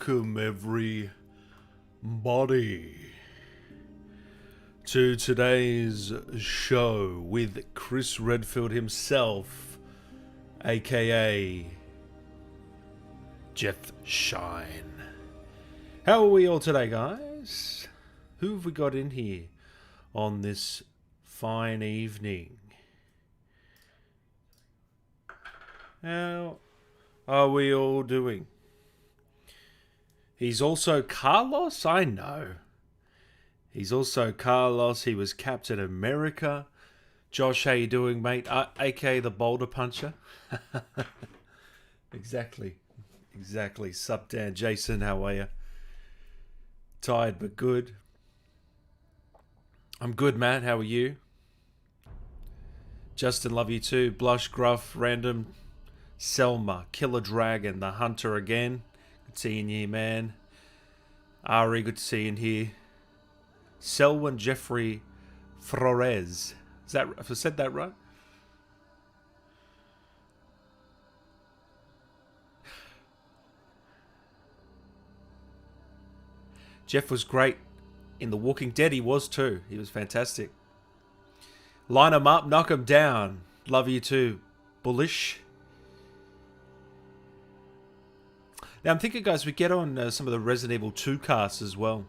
Welcome, everybody, to today's show with Chris Redfield himself, aka Jeff Shine. How are we all today, guys? Who have we got in here on this fine evening? How are we all doing? He's also Carlos, I know. He's also Carlos. He was Captain America. Josh, how you doing, mate? AKA the Boulder Puncher. Exactly. Sup, Dan. Jason, how are you? Tired but good. I'm good, Matt. How are you? Justin, love you too. Blush, Gruff, Random, Selma, Killer Dragon, The Hunter again. Good seeing you, man. Ari, good to see you in here. Selwyn Jeffrey Flores. Is that, have I said that right? Jeff was great in The Walking Dead. He was too. He was fantastic. Line him up, knock him down. Love you too, Bullish. Now I'm thinking, guys, we get on some of the Resident Evil 2 casts as well.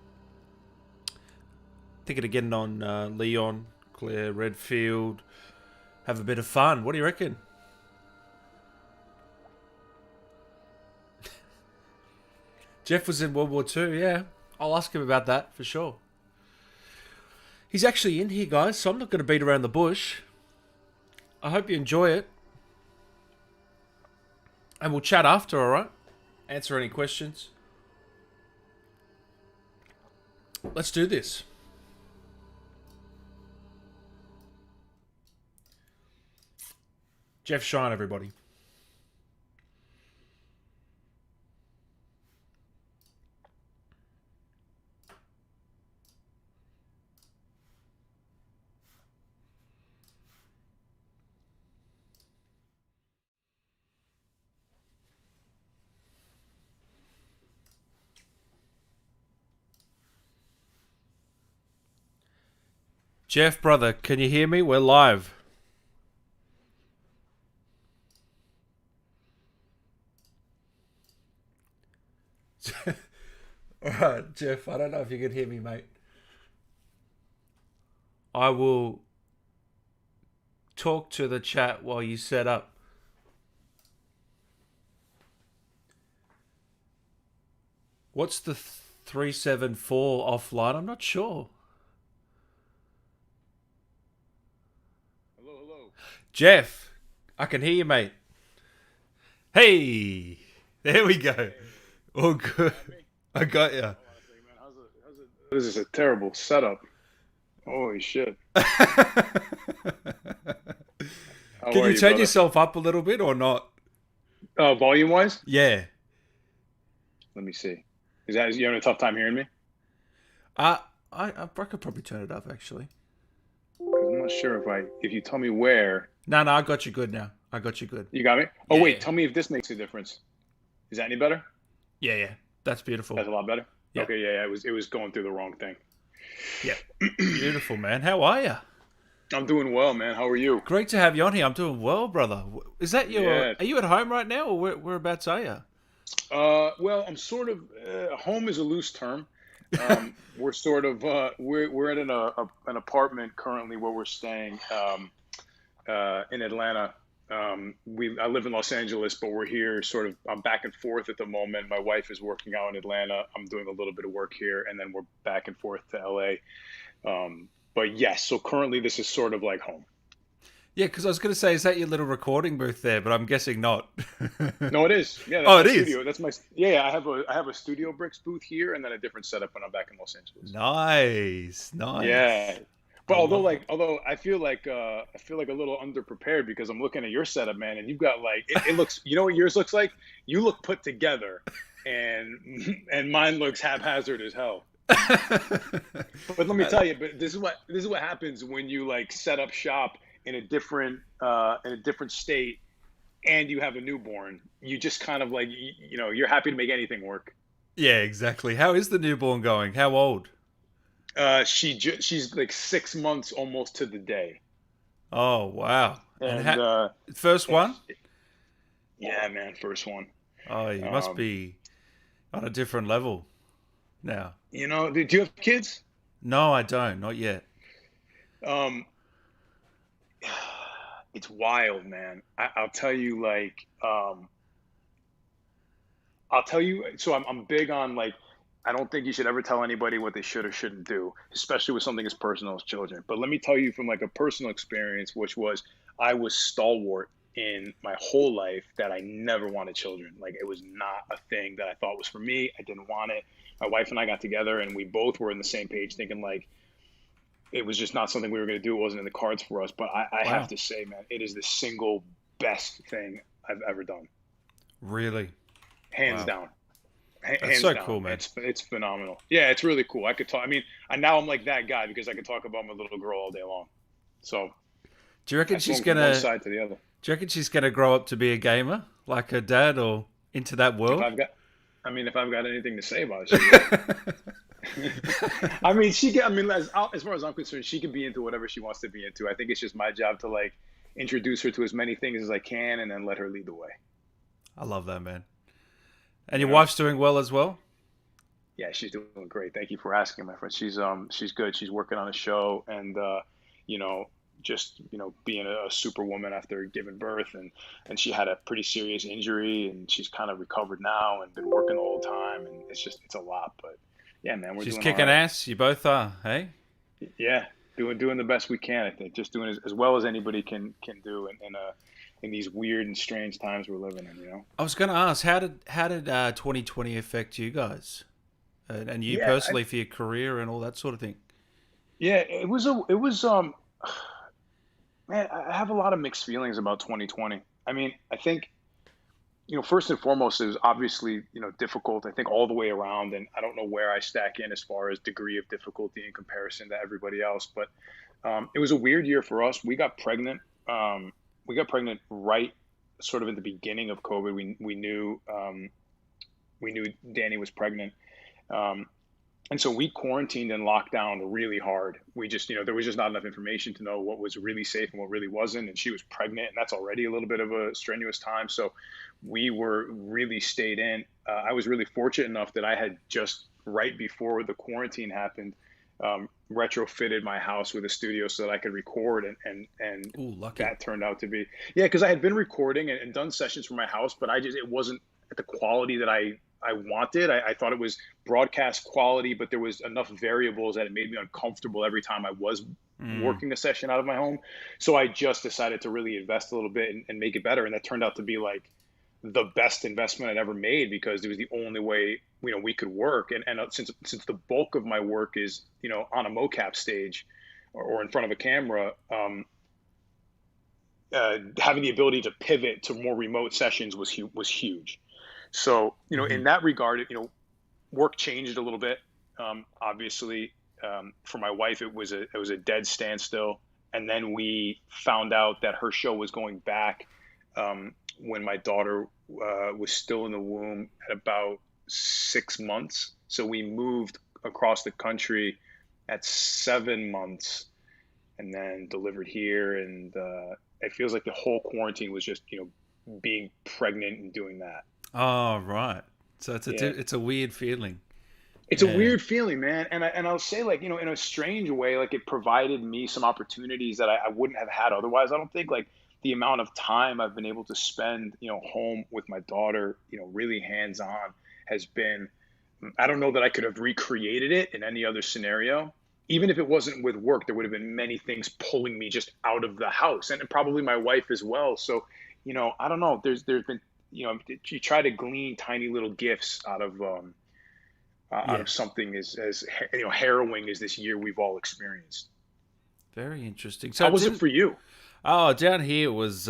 Thinking of getting on Leon, Claire, Redfield. Have a bit of fun. What do you reckon? Jeff was in World War II, yeah. I'll ask him about that for sure. He's actually in here, guys, so I'm not going to beat around the bush. I hope you enjoy it. And we'll chat after, alright? Answer any questions. Let's do this. Jeff Shine, everybody. Jeff, brother, can you hear me? We're live. Alright, Jeff, I don't know if you can hear me, mate. I will talk to the chat while you set up. What's the 374 offline? I'm not sure. Jeff, I can hear you, mate. Hey, there we go. All good. I got you. This is a terrible setup. Holy shit. Can you turn yourself up a little bit or not? Volume wise? Yeah. Let me see. Is you having a tough time hearing me? I could probably turn it up actually. I'm not sure if you tell me where. No, I got you good now. I got you good. You got me? Oh, yeah. Wait, tell me if this makes a difference. Is that any better? Yeah. That's beautiful. That's a lot better? Yeah. Okay, yeah, it was going through the wrong thing. Yeah. Beautiful, man. How are you? I'm doing well, man. How are you? Great to have you on here. I'm doing well, brother. Is that your... Yeah. Are you at home right now, or whereabouts are you? Well, I'm sort of... home is a loose term. We're sort of... we're at an apartment currently where we're staying in Atlanta. I live in Los Angeles, but we're here sort of... I'm back and forth at the moment. My wife is working out in Atlanta. I'm doing a little bit of work here, and then we're back and forth to LA. But yes, so currently this is sort of like home. Yeah, because I was going to say, is that your little recording booth there? But I'm guessing not. No, it is. Yeah, that's it is. Studio. That's my... Yeah, I have a Studio Bricks booth here, and then a different setup when I'm back in Los Angeles. Nice. Yeah. But although I feel like a little underprepared because I'm looking at your setup, man, and you've got like it looks. You know what yours looks like? You look put together, and mine looks haphazard as hell. But let me tell you, this is what happens when you like set up shop in a different state, and you have a newborn. You just kind of like you're happy to make anything work. Yeah, exactly. How is the newborn going? How old? She's like 6 months almost to the day, Oh, wow. And and first and one? sh yeah, man, first one. Oh, you must Um, be on a different level now. do you have kids? No, I don't. Not yet. Um, it's wild, man. I'll tell you, like, I'll tell you. So I'm big on like, I don't think you should ever tell anybody what they should or shouldn't do, especially with something as personal as children. But let me tell you from like a personal experience, which was I was stalwart in my whole life that I never wanted children. Like it was not a thing that I thought was for me. I didn't want it. My wife and I got together and we both were on the same page, thinking like it was just not something we were going to do. It wasn't in the cards for us. But I have Wow. to say, man, it is the single best thing I've ever done, Really? hands Wow. down. That's Hands so down. cool, man. It's phenomenal. Yeah, it's really cool. I could talk. I mean, now I'm like that guy because I could talk about my little girl all day long. So Do you reckon I she's swung from one gonna? side to the other. Do you reckon she's gonna grow up to be a gamer like her dad, or into that If world? I've got, I mean, if I've got anything to say about it, she will. I mean, she can. I mean, as far as I'm concerned, she can be into whatever she wants to be into. I think it's just my job to like introduce her to as many things as I can, and then let her lead the way. I love that, man. And You your know? wife's doing well as well. Yeah, she's doing great. Thank you for asking, my friend. She's good. She's working on a show, and you know, just being a superwoman after giving birth, and she had a pretty serious injury, and she's kind of recovered now, and been working the whole time, and it's a lot, but yeah, man, we're She's doing all kicking right. ass. You both are, hey? Yeah, doing the best we can. I think just doing as well as anybody can do in these weird and strange times we're living in. I was gonna ask, how did 2020 affect you guys, and you Yeah, personally for your career and all that sort of thing? yeah. It was man. I have a lot of mixed feelings about 2020. I mean, I think first and foremost, it was obviously difficult. I think all the way around, and I don't know where I stack in as far as degree of difficulty in comparison to everybody else, but it was a weird year for us. We got pregnant. We got pregnant right sort of in the beginning of COVID. We knew Danny was pregnant. Um, and so we quarantined and locked down really hard. We just, there was just not enough information to know what was really safe and what really wasn't. And she was pregnant, and that's already a little bit of a strenuous time. So we were really stayed in. I was really fortunate enough that I had just right before the quarantine happened, retrofitted my house with a studio so that I could record, and Ooh, lucky. that turned out to be, yeah, because I had been recording and done sessions from my house, but it wasn't at the quality that I wanted. I thought it was broadcast quality, but there was enough variables that it made me uncomfortable every time I was Mm, working a session out of my home. So I just decided to really invest a little bit and make it better, and that turned out to be like the best investment I'd ever made because it was the only way we could work. And since the bulk of my work is on a mocap stage or in front of a camera, having the ability to pivot to more remote sessions was huge. So hmm in that regard, work changed a little bit. Obviously, for my wife, it was a dead standstill, and then we found out that her show was going back when my daughter was still in the womb at about 6 months. So we moved across the country at 7 months, and then delivered here. And it feels like the whole quarantine was just being pregnant and doing that. Oh, right. So Yeah. it's a weird feeling. It's a Yeah. weird feeling, man. And I'll say, like, in a strange way, like it provided me some opportunities that I wouldn't have had otherwise. I don't think like the amount of time I've been able to spend, home with my daughter, really hands on has been, I don't know that I could have recreated it in any other scenario. Even if it wasn't with work, there would have been many things pulling me just out of the house, and probably my wife as well. So, I don't know. There's been, you try to glean tiny little gifts out Yeah. of something as harrowing as this year we've all experienced. Very interesting. So How it was it didn't. for you? Oh, down here it was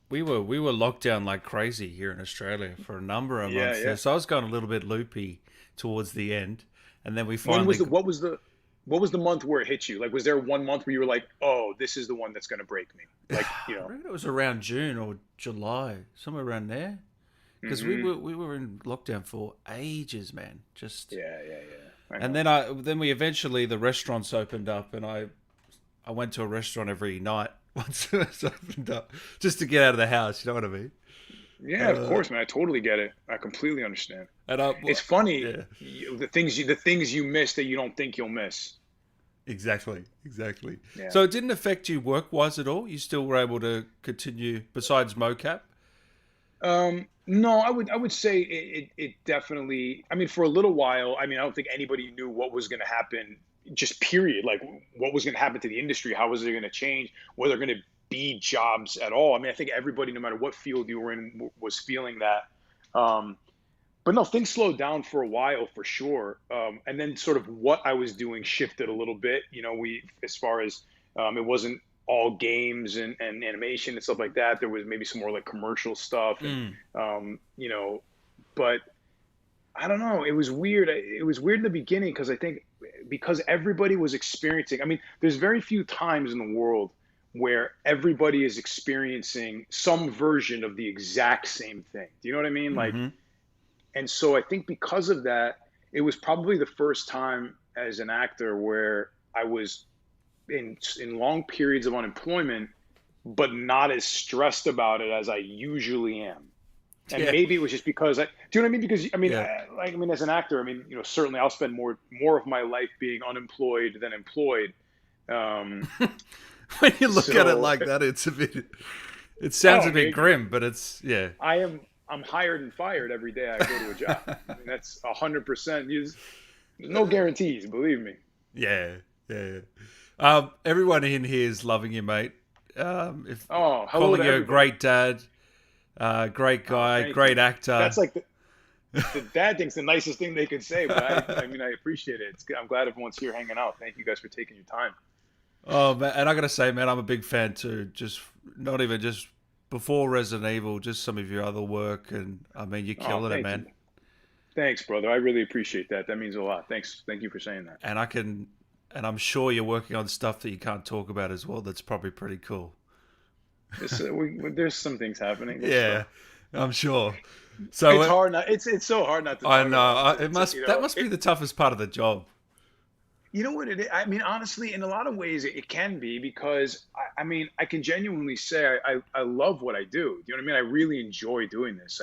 we were locked down like crazy here in Australia for a number of Yeah, months there. yeah. So I was going a little bit loopy towards the end, and then we When was finally. the what was the month where it hit you? Like, was there one month where you were like, "Oh, this is the one that's going to break me"? Like, I reckon it was around June or July, somewhere around there. because we were in lockdown for ages, man. Just Yeah, yeah, yeah. I and know. then we eventually the restaurants opened up, and I went to a restaurant every night once it was opened up, just to get out of the house. You know what I mean? Yeah, of Uh, course, man. I totally get it. I completely understand. and I It's funny, yeah. the things you miss that you don't think you'll miss. Exactly, exactly. Yeah. So it didn't affect you work wise at all. You still were able to continue besides mocap. No, I would say it definitely. I mean, for a little while. I mean, I don't think anybody knew what was going to happen. Just period. Like what was going to happen to the industry? How was it going to change? Were there going to be jobs at all? I mean, I think everybody, no matter what field you were in, was feeling that. Um, but no, things slowed down for a while for sure. And then sort of what I was doing shifted a little bit. As far as it wasn't all games and animation and stuff like that. There was maybe some more like commercial stuff and, Mm. but I don't know. It was weird. It was weird in the beginning because I think because everybody was experiencing, I mean, there's very few times in the world where everybody is experiencing some version of the exact same thing. Do you know what I mean? Like, Hmm. and so I think because of that, it was probably the first time as an actor where I was in long periods of unemployment, but not as stressed about it as I usually am. And Yeah, maybe it was just because do you know what I mean? Because I mean, yeah. as an actor, I mean, certainly I'll spend more of my life being unemployed than employed. Um, When you look at it so, like that, it's a bit. It sounds oh, a bit man, grim, but it's yeah. I'm hired and fired every day I go to a job. I mean, that's 100%. There's no guarantees, believe me. Yeah, yeah. Everyone in here is loving you, mate. If Oh, hello calling to you a everybody. great dad, great Oh, guy, thank you. great actor. That's like the dad thing's the nicest thing they could say, but I mean, I appreciate it. I'm glad everyone's here hanging out. Thank you guys for taking your time. Oh man, and I gotta say, man, I'm a big fan too. Just not even just before Resident Evil, just some of your other work, and I mean, you're Oh, killing it, thank man. you. Thanks, brother. I really appreciate that. That means a lot. Thanks. Thank you for saying that. And I can, and I'm sure you're working on stuff that you can't talk about as well. That's probably pretty cool. There's some things happening. There's stuff. Yeah, I'm sure. So It's hard not. It's so hard not to I talk know about because it it's must. That must be the toughest part of the job. you know what it is. I mean, honestly, in a lot of ways, it can be because I mean, I can genuinely say I love what I do. You know what I mean? I really enjoy doing this.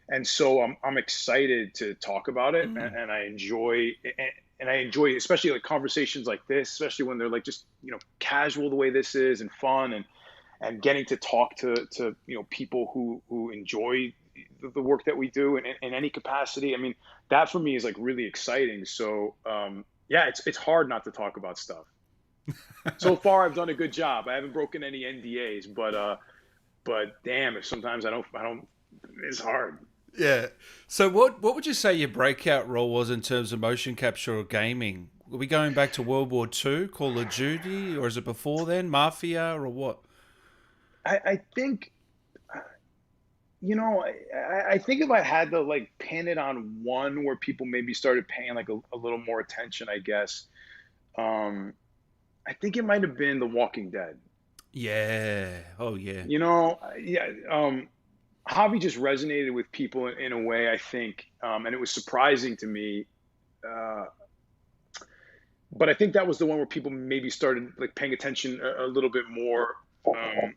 And so I'm excited to talk about it, Mm. and and I enjoy especially like conversations like this, especially when they're like just casual the way this is and fun and getting to talk to people who enjoy the work that we do in any capacity. I mean, that for me is like really exciting. So yeah, it's hard not to talk about stuff. So far, I've done a good job. I haven't broken any NDAs, but damn, if sometimes I don't, it's hard. Yeah. So what would you say your breakout role was in terms of motion capture or gaming? Are we going back to World War II, Call of Duty, or is it before then, Mafia, or what? I think I think if I had to like pin it on one where people maybe started paying like a little more attention, I guess. Um, I think it might have been The Walking Dead. Yeah. Oh yeah. Yeah. Javi just resonated with people in a way I think, and it was surprising to me. Uh, but I think that was the one where people maybe started like paying attention a little bit more. Um,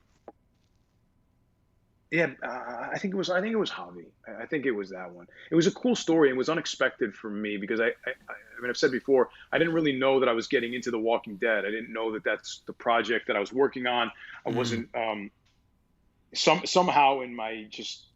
Yeah, I think it was Javi. I think it was that one. It was a cool story. It was unexpected for me because I mean, I've said before, I didn't really know that I was getting into The Walking Dead. I didn't know that that's the project that I was working on. I Mm. wasn't somehow in my just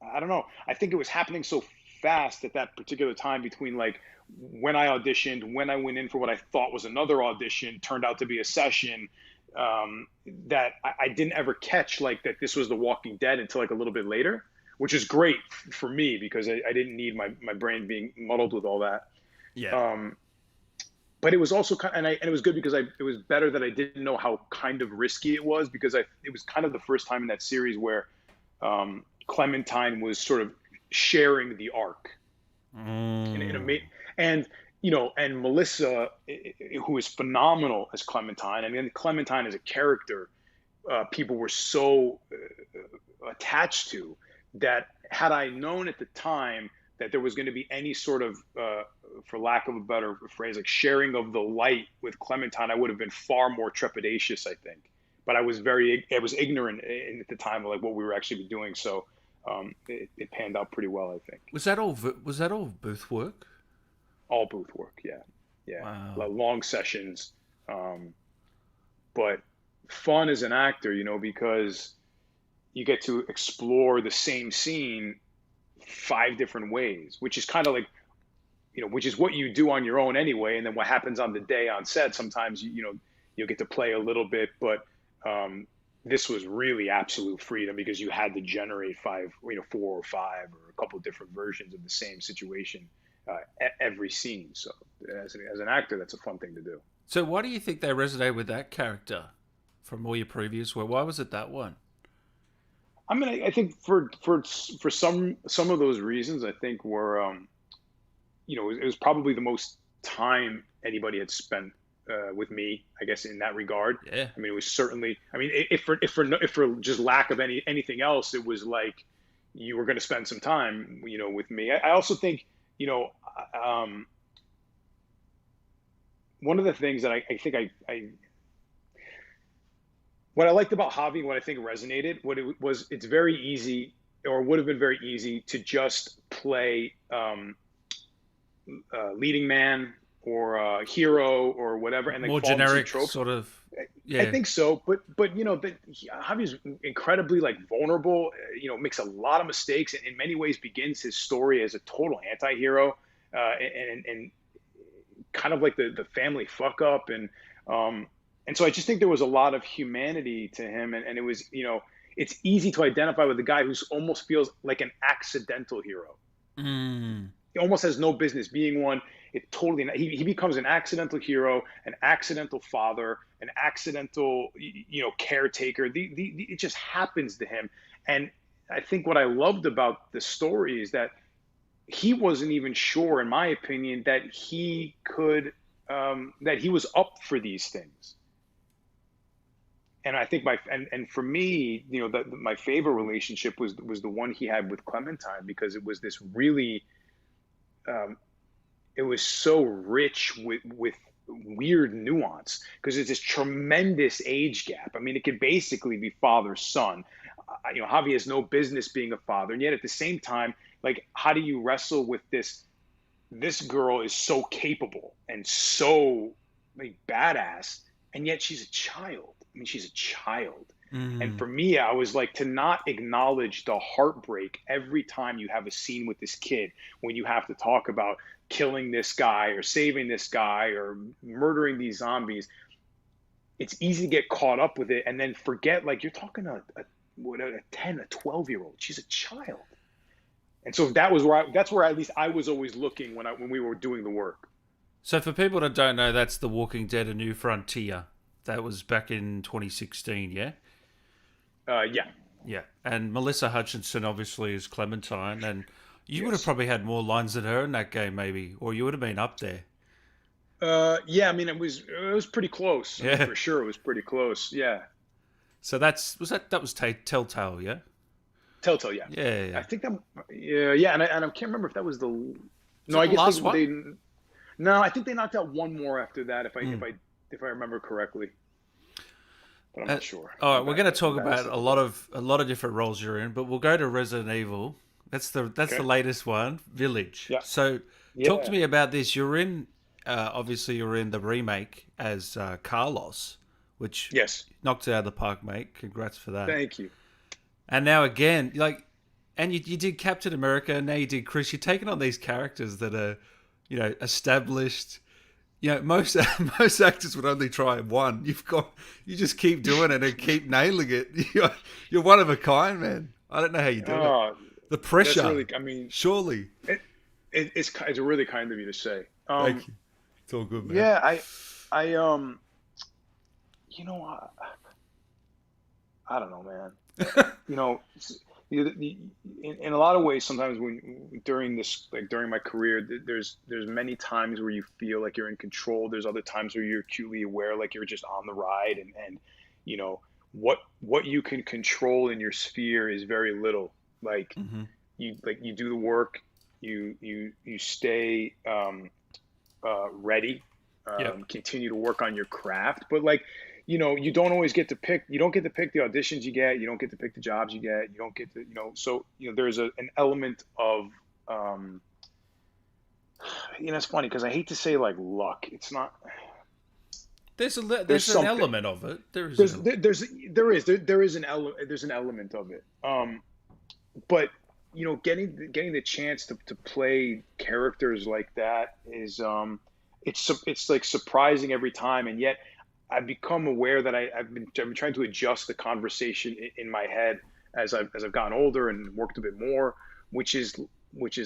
I don't know. I think it was happening so fast at that particular time between like when I auditioned, when I went in for what I thought was another audition, turned out to be a session. That I didn't ever catch like that this was The Walking Dead until like a little bit later, which is great for me because I didn't need my brain being muddled with all that. Yeah. Um, but it was also kind and it was good because it was better that I didn't know how kind of risky it was because it was kind of the first time in that series where Clementine was sort of sharing the arc in a Mm. and and Melissa, who is phenomenal as Clementine. I mean, Clementine as a character, people were so attached to that had I known at the time that there was going to be any sort of, for lack of a better phrase, like sharing of the light with Clementine, I would have been far more trepidatious, I think. But I was ignorant at the time of like what we were actually doing. So it panned out pretty well, I think. Was that all booth work? All booth work, yeah, yeah, Wow. long sessions, um, but fun as an actor, because you get to explore the same scene five different ways, which is kind of like, which is what you do on your own anyway. And then what happens on the day on set, sometimes you'll get to play a little bit, but this was really absolute freedom because you had to generate five, four or five or a couple of different versions of the same situation every scene. So as an actor, that's a fun thing to do. So why do you think they resonate with that character from all your previous work? Why was it that one? I mean, I think for some of those reasons, I think were it was probably the most time anybody had spent with me, I guess, in that regard. Yeah. I mean, it was certainly. I mean, if for just lack of anything else, it was like you were going to spend some time, with me. I also think, you know, um, one of the things that I think I what I liked about Javi, what I think resonated, what it was, it's very easy, or would have been very easy to just play leading man or hero or whatever, and like More fall into some generic tropes. sort of. I Yeah. think so, but Javi's incredibly like vulnerable. Makes a lot of mistakes, and in many ways begins his story as a total anti-hero, and kind of like the family fuck up, and so I just think there was a lot of humanity to him, and it was, it's easy to identify with the guy who's almost feels like an accidental hero. Mm. He almost has no business being one. It totally he becomes an accidental hero, an accidental father, an accidental caretaker. It just happens to him, and I think what I loved about the story is that he wasn't even sure, in my opinion, that he could that he was up for these things. And I think and for me, my favorite relationship was the one he had with Clementine, because it was this really um, it was so rich with weird nuance, because there's this tremendous age gap. I mean, it could basically be father son. Javi has no business being a father, and yet at the same time, like, how do you wrestle with this girl is so capable and so like badass, and yet she's a child. I mean, she's a child. And Mm. for me, I was like, to not acknowledge the heartbreak every time you have a scene with this kid, when you have to talk about killing this guy or saving this guy or murdering these zombies. It's easy to get caught up with it and then forget, like, you're talking a 10, a 12-year-old. She's a child. And so that's where at least I was always looking when we were doing the work. So for people that don't know, that's The Walking Dead: A New Frontier. That was back in 2016. Yeah. Yeah. Yeah. And Melissa Hutchinson obviously is Clementine, and you would have Yes. probably had more lines than her in that game, maybe, or you would have been up there. Yeah, I mean, it was pretty close. I mean, Yeah. for sure, it was pretty close. Yeah. So that was Telltale, yeah. Telltale, yeah. Yeah, I yeah. think that, yeah, and I can't remember if that was the. Was No, that I the guess last one? they. No, I think they knocked out one more after that, if I Hmm. if I if I remember correctly, but I'm Uh, not sure. all right, I'm we're bad. going to I'm talk bad at about stuff a like lot that. of different roles you're in, but we'll go to Resident Evil. That's the Okay. latest one, Village. Yeah. So, talk to Yeah. me about this. Obviously, you're in the remake as Carlos, which Yes. knocked it out of the park, mate. Congrats for that. Thank you. And now again, like, and you did Captain America, and now you did Chris. You're taking on these characters that are, established. Most most actors would only try one. You just keep doing it and keep nailing it. You're one of a kind, man. I don't know how you do it. Oh, The that's pressure, really. I mean, surely. it's really kind of you to say. Thank you. It's all good, man. Yeah. I you know, I don't know, man. You know, in a lot of ways, sometimes during my career, there's many times where you feel like you're in control. There's other times where you're acutely aware, like you're just on the ride, and you know what you can control in your sphere is very little. Like Hmm. you do the work, you stay ready, Yep. continue to work on your craft. But like, you don't always get to pick. You don't get to pick the auditions you get. You don't get to pick the jobs you get. You don't get to, So there's an element of, um, it's funny because I hate to say like luck. It's not. There's There's an something. element of it. There is an There's element. there, there's there is an there's an element of it. But getting the chance to play characters like that is, it's like surprising every time, and yet I've become aware that I've been trying to adjust the conversation in my head as I've gotten older and worked a bit more, which is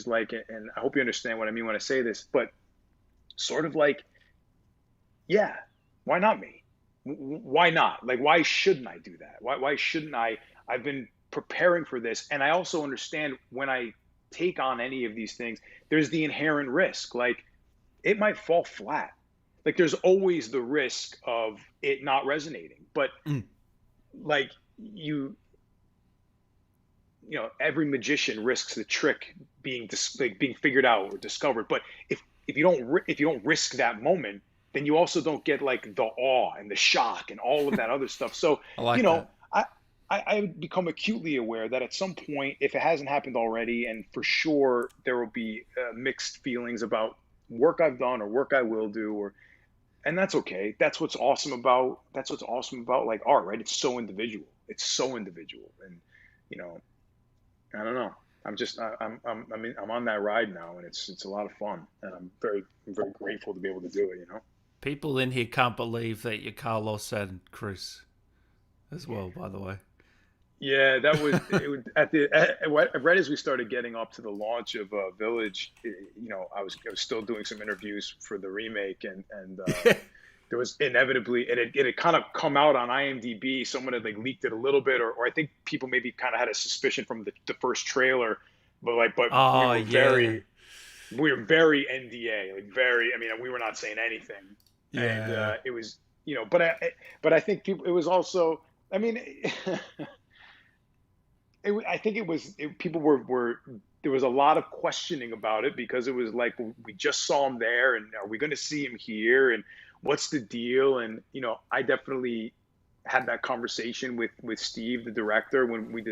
like, and I hope you understand what I mean when I say this, but sort of like, yeah, why not me? Why not? Like, why shouldn't I do that? Why shouldn't I? I've been preparing for this. And I also understand when I take on any of these things, there's the inherent risk. Like, it might fall flat. Like, there's always the risk of it not resonating. But Mm. like, every magician risks the trick being figured out or discovered. But if you don't risk that moment, then you also don't get like the awe and the shock and all of that other stuff. So, I you like know, that. I become acutely aware that at some point, if it hasn't happened already, and for sure there will be mixed feelings about work I've done or work I will do, and that's okay. That's what's awesome about like art, right? It's so individual. It's so individual, and you know, I don't know. I'm just I'm on that ride now, and it's a lot of fun, and I'm very grateful to be able to do it. People in here can't believe that you're Carlos and Chris as well. By the way. Yeah, that was it. Right as we started getting up to the launch of Village, I was still doing some interviews for the remake, and there was inevitably, and it had kind of come out on IMDb. Someone had like leaked it a little bit, or I think people maybe kind of had a suspicion from the first trailer, but we Oh were yeah, very NDA, like very. I mean, we were not saying anything, and yeah. it was, but I think people. It was also. I mean. I think people were there was a lot of questioning about it because it was like, well, we just saw him there, and are we going to see him here, and what's the deal? And I definitely had that conversation with Steve, the director, when we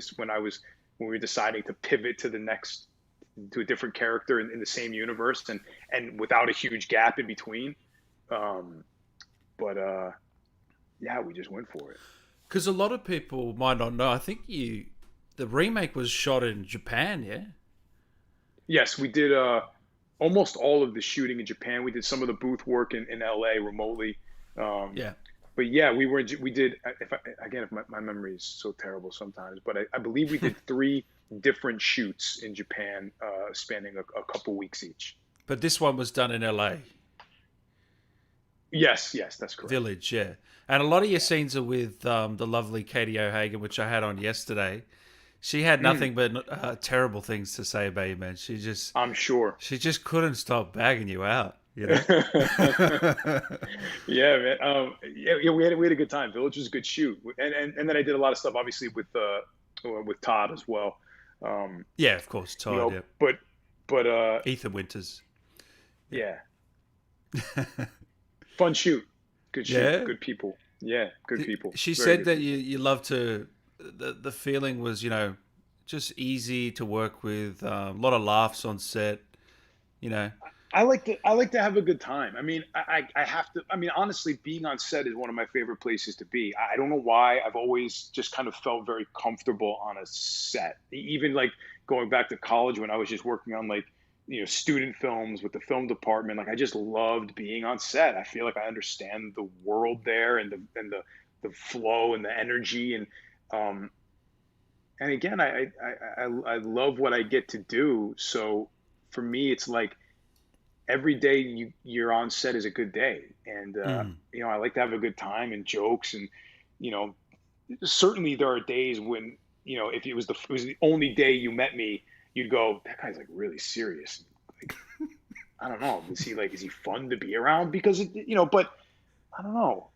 were deciding to pivot to a different character in the same universe, and without a huge gap in between. Um, but yeah, we just went for it. Because a lot of people might not know. I think the remake was shot in Japan. Yeah. Yes, we did almost all of the shooting in Japan. We did some of the booth work in LA remotely. Um, Yeah. but yeah, we did, if my memory is so terrible sometimes, but I believe we did three different shoots in Japan, spanning a couple weeks each. But this one was done in LA Yes, yes, that's correct. Village. Yeah. And a lot of your scenes are with the lovely Katie O'Hagan, which I had on yesterday. She had Mm, nothing but terrible things to say about you, man. I'm sure. She just couldn't stop bagging you out. You know. Yeah, man. Yeah, we had a good time. Village was a good shoot, and then I did a lot of stuff, obviously with Todd as well. Um, Yeah, of course, Todd. Yeah, but Ethan Winters. Yeah. yeah, fun shoot, good shoot, Yeah. good people. Yeah, good people, She very said good that people. you love to. The feeling was, just easy to work with. A lot of laughs on set. You know. I like to have a good time. I mean, I have to. I mean, honestly, being on set is one of my favorite places to be. I don't know why. I've always just kind of felt very comfortable on a set. Even like going back to college when I was just working on like student films with the film department. Like I just loved being on set. I feel like I understand the world there and the flow and the energy um and again, I love what I get to do. So for me, it's like every day you're on set is a good day, and Mm. I like to have a good time and jokes, and you know certainly there are days when if it was the only day you met me, you'd go, that guy's like really serious. Like, I don't know, is he fun to be around? Because but I don't know,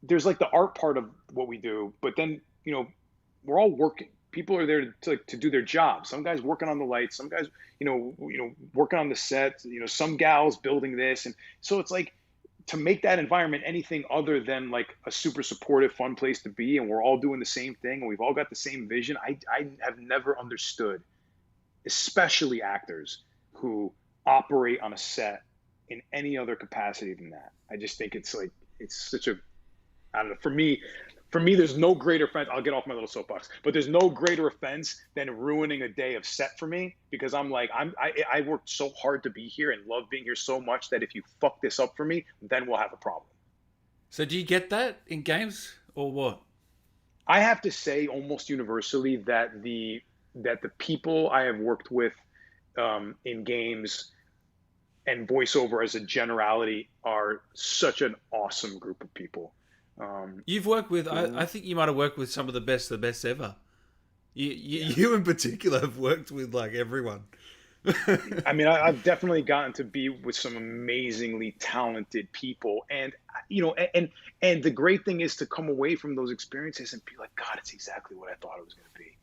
there's like the art part of what we do, but then we're all working. People are there to do their job. Some guys working on the lights, some guys, working on the set, some gals building this. And so it's like, to make that environment anything other than like a super supportive, fun place to be, and we're all doing the same thing and we've all got the same vision. I have never understood, especially actors who operate on a set in any other capacity than that. I just think it's like, it's such a, I don't know, for me, there's no greater offense. I'll get off my little soapbox, but there's no greater offense than ruining a day of set for me, because I'm like, I worked so hard to be here and love being here so much that if you fuck this up for me, then we'll have a problem. So do you get that in games or what? I have to say almost universally that the people I have worked with in games and voiceover as a generality are such an awesome group of people. You've worked with, I think you might have worked with some of the best ever. You in particular have worked with like everyone. I mean, I've definitely gotten to be with some amazingly talented people, and and the great thing is to come away from those experiences and be like, God, it's exactly what I thought it was going to be.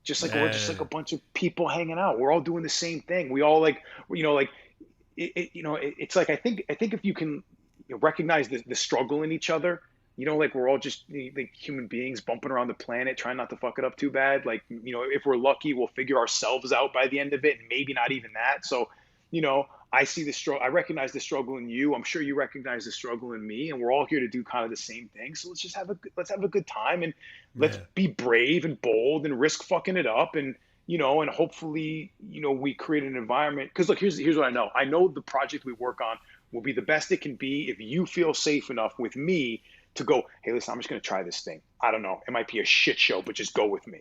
Just like we're just like a bunch of people hanging out. We're all doing the same thing. We all like, it's like I think if you can recognize the struggle in each other. Like we're all just like human beings bumping around the planet, trying not to fuck it up too bad. Like, if we're lucky, we'll figure ourselves out by the end of it, and maybe not even that. So, I see the struggle. I recognize the struggle in you. I'm sure you recognize the struggle in me, and we're all here to do kind of the same thing. So let's have a good time, and let's be brave and bold and risk fucking it up, and and hopefully, we create an environment. Because look, here's what I know. I know the project we work on will be the best it can be if you feel safe enough with me to go, hey, listen, I'm just going to try this thing. I don't know. It might be a shit show, but just go with me.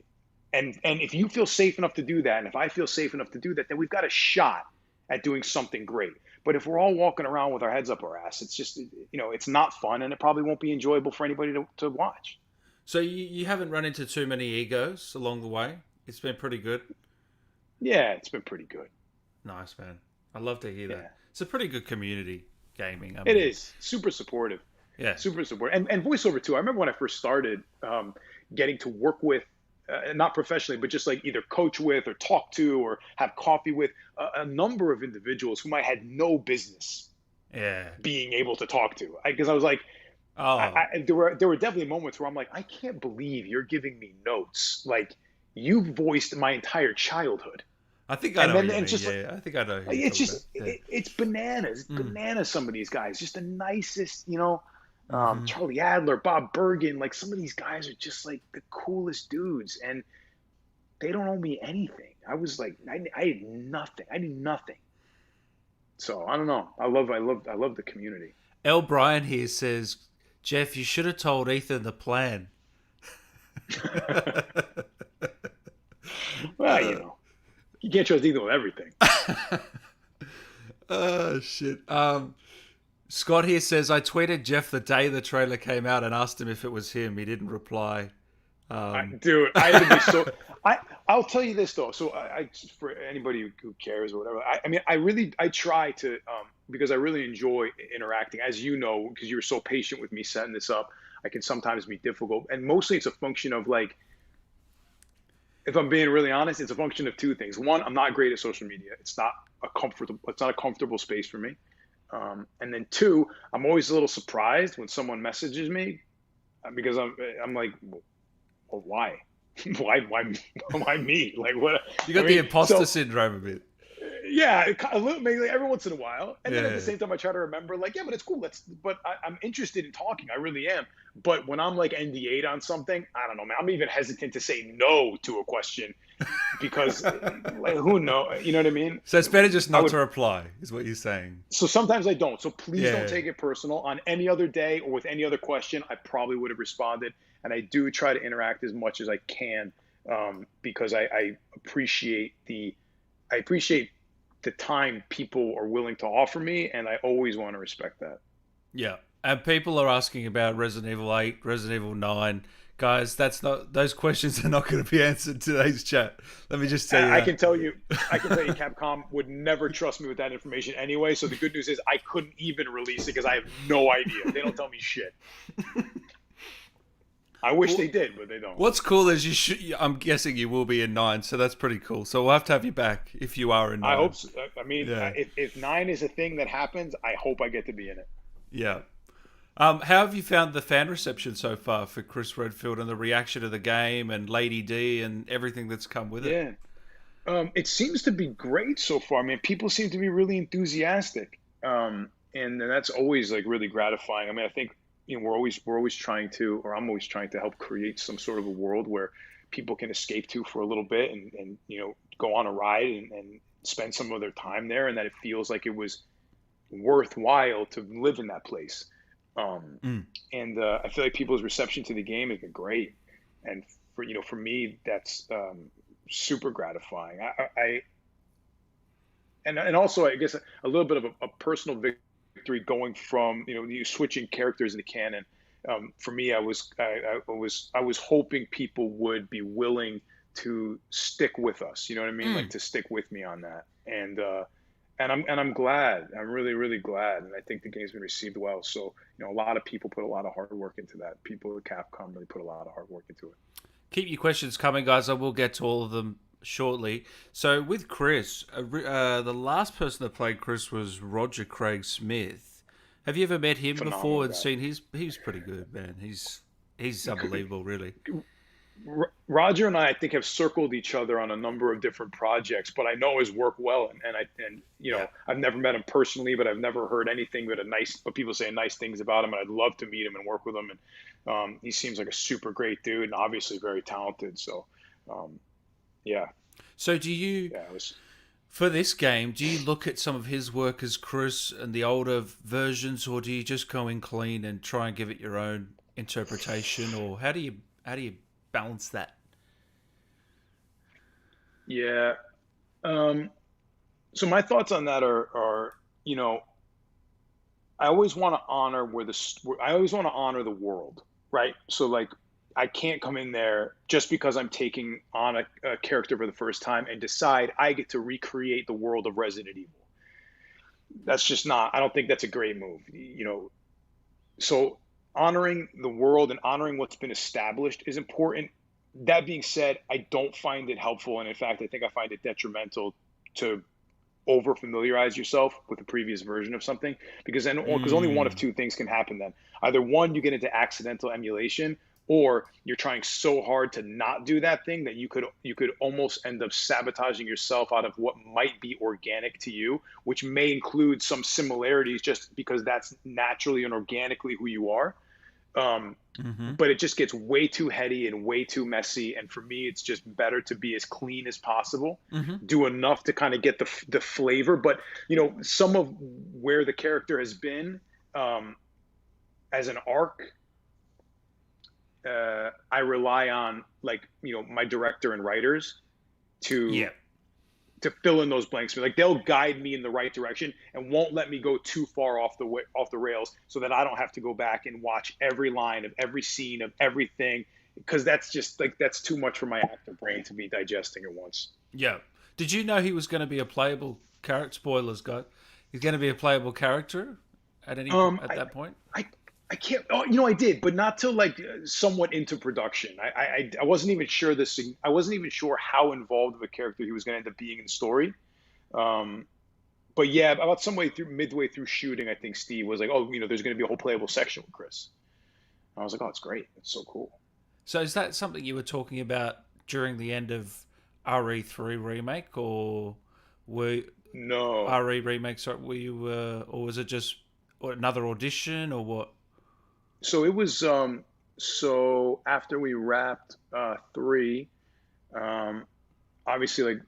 And if you feel safe enough to do that, and if I feel safe enough to do that, then we've got a shot at doing something great. But if we're all walking around with our heads up our ass, it's just, it's not fun, and it probably won't be enjoyable for anybody to watch. So you haven't run into too many egos along the way? It's been pretty good? Yeah, it's been pretty good. Nice, man. I love to hear that. It's a pretty good community, gaming. It is. Super supportive. Yeah, super supportive. And voiceover too. I remember when I first started getting to work with, not professionally, but just like either coach with or talk to or have coffee with a number of individuals whom I had no business being able to talk to. Because I was like, there were definitely moments where I'm like, I can't believe you're giving me notes. Like, you voiced my entire childhood. I think I know. I think I know. It's just, it's bananas. It's bananas. Some of these guys, just the nicest, Charlie Adler, Bob Bergen, like some of these guys are just like the coolest dudes, and they don't owe me anything. I was like, I had nothing. I knew nothing. So I don't know. I love the community. L. Bryan here says, Jeff, you should have told Ethan the plan. Well, you can't trust Ethan with everything. Oh shit. Scott here says, I tweeted Jeff the day the trailer came out and asked him if it was him. He didn't reply. Dude, I had to be so. I'll tell you this though. So I for anybody who cares or whatever. I mean, I try to because I really enjoy interacting, as you know, because you were so patient with me setting this up. I can sometimes be difficult, and mostly it's a function of like, if I'm being really honest, it's a function of two things. One, I'm not great at social media. It's not a comfortable space for me. And then two, I'm always a little surprised when someone messages me because I'm like, well, why? why me? Like, what? You got the imposter syndrome a bit. Yeah, a little, maybe every once in a while. And then at the same time, I try to remember, like, yeah, but it's cool. But I'm interested in talking. I really am. But when I'm like NDA'd on something, I don't know, man. I'm even hesitant to say no to a question because, like, who knows? You know what I mean? So it's better just not to reply, is what you're saying. So sometimes I don't. So please don't take it personal. On any other day or with any other question, I probably would have responded. And I do try to interact as much as I can because I appreciate the time people are willing to offer me, and I always want to respect that. Yeah. And people are asking about Resident Evil 8, Resident Evil 9. Guys, those questions are not going to be answered in today's chat. Let me just tell you. I can tell you Capcom would never trust me with that information anyway. So the good news is I couldn't even release it because I have no idea. They don't tell me shit. I wish Well, they did, but they don't. what's cool is you should. I'm guessing you will be in 9, so that's pretty cool. So we'll have to have you back if you are in I 9. hope so. I mean, Yeah, if nine is a thing that happens, I hope I get to be in it. yeah. How have you found the fan reception so far for Chris Redfield and the reaction to the game and Lady D and everything that's come with it? Yeah. It seems to be great so far. I mean, people seem to be really enthusiastic, and that's always like really gratifying. I mean, I think we're always trying to, or I'm always trying to help create some sort of a world where people can escape to for a little bit and go on a ride and spend some of their time there, and that it feels like it was worthwhile to live in that place. Um, Mm. and I feel like people's reception to the game has been great, and for me, that's super gratifying. And also I guess a little bit of a personal victory going from you switching characters into canon. For me, I was hoping people would be willing to stick with us. You know what I mean? Like Mm. to stick with me on that. And I'm glad. I'm really really glad, and I think the game's been received well. So a lot of people put a lot of hard work into that. People at Capcom really put a lot of hard work into it. Keep your questions coming, guys. I will get to all of them shortly. So with Chris, the last person that played Chris was Roger Craig Smith. Have you ever met him before Phenomenal and guy. seen his? He's pretty good, man. He's unbelievable, really. Roger and I think, have circled each other on a number of different projects, but I know his work well, and Yeah. I've never met him personally, but I've never heard anything but people saying nice things about him, and I'd love to meet him and work with him. And he seems like a super great dude, and obviously very talented. So, um, yeah, So do you, yeah, it was. for this game, do you look at some of his work as Chris and the older versions, or do you just go in clean and try and give it your own interpretation, or how do you balance that? Yeah. Um, so my thoughts on that are, I always want to honor I always want to honor the world, right? So like, I can't come in there just because I'm taking on a character for the first time and decide I get to recreate the world of Resident Evil. That's just not. I don't think that's a great move. So honoring the world and honoring what's been established is important. That being said, I don't find it helpful, and in fact, I think I find it detrimental to over familiarize yourself with the previous version of something, because only one of Mm. two things can happen then. Either one, you get into accidental emulation, or you're trying so hard to not do that thing that you could almost end up sabotaging yourself out of what might be organic to you, which may include some similarities just because that's naturally and organically who you are. um, Mm-hmm. but it just gets way too heady and way too messy. And for me, it's just better to be as clean as possible, Mm-hmm. do enough to kind of get the flavor. But some of where the character has been, um, as an arc, I rely on, like, my director and writers to Yeah. fill in those blanks. Like, they'll guide me in the right direction and won't let me go too far off the rails, so that I don't have to go back and watch every line of every scene of everything, because that's just like that's too much for my active brain to be digesting at once. Yeah. Did you know he was going to be a playable character? Spoilers, guys. He's going to be a playable character at I that point. I I can't. Oh, I did, but not till like somewhat into production. I wasn't even sure this. I wasn't even sure how involved of a character he was going to end up being in the story. Um, but yeah, about midway through shooting, I think Steve was like, "Oh, there's going to be a whole playable section with Chris." And I was like, "Oh, it's great. It's so cool." So is that something you were talking about during the end of RE3 remake, or were No. RE remake? Sorry, were you, or was it just another audition, or what? So it was. So after we wrapped three, um, obviously, like,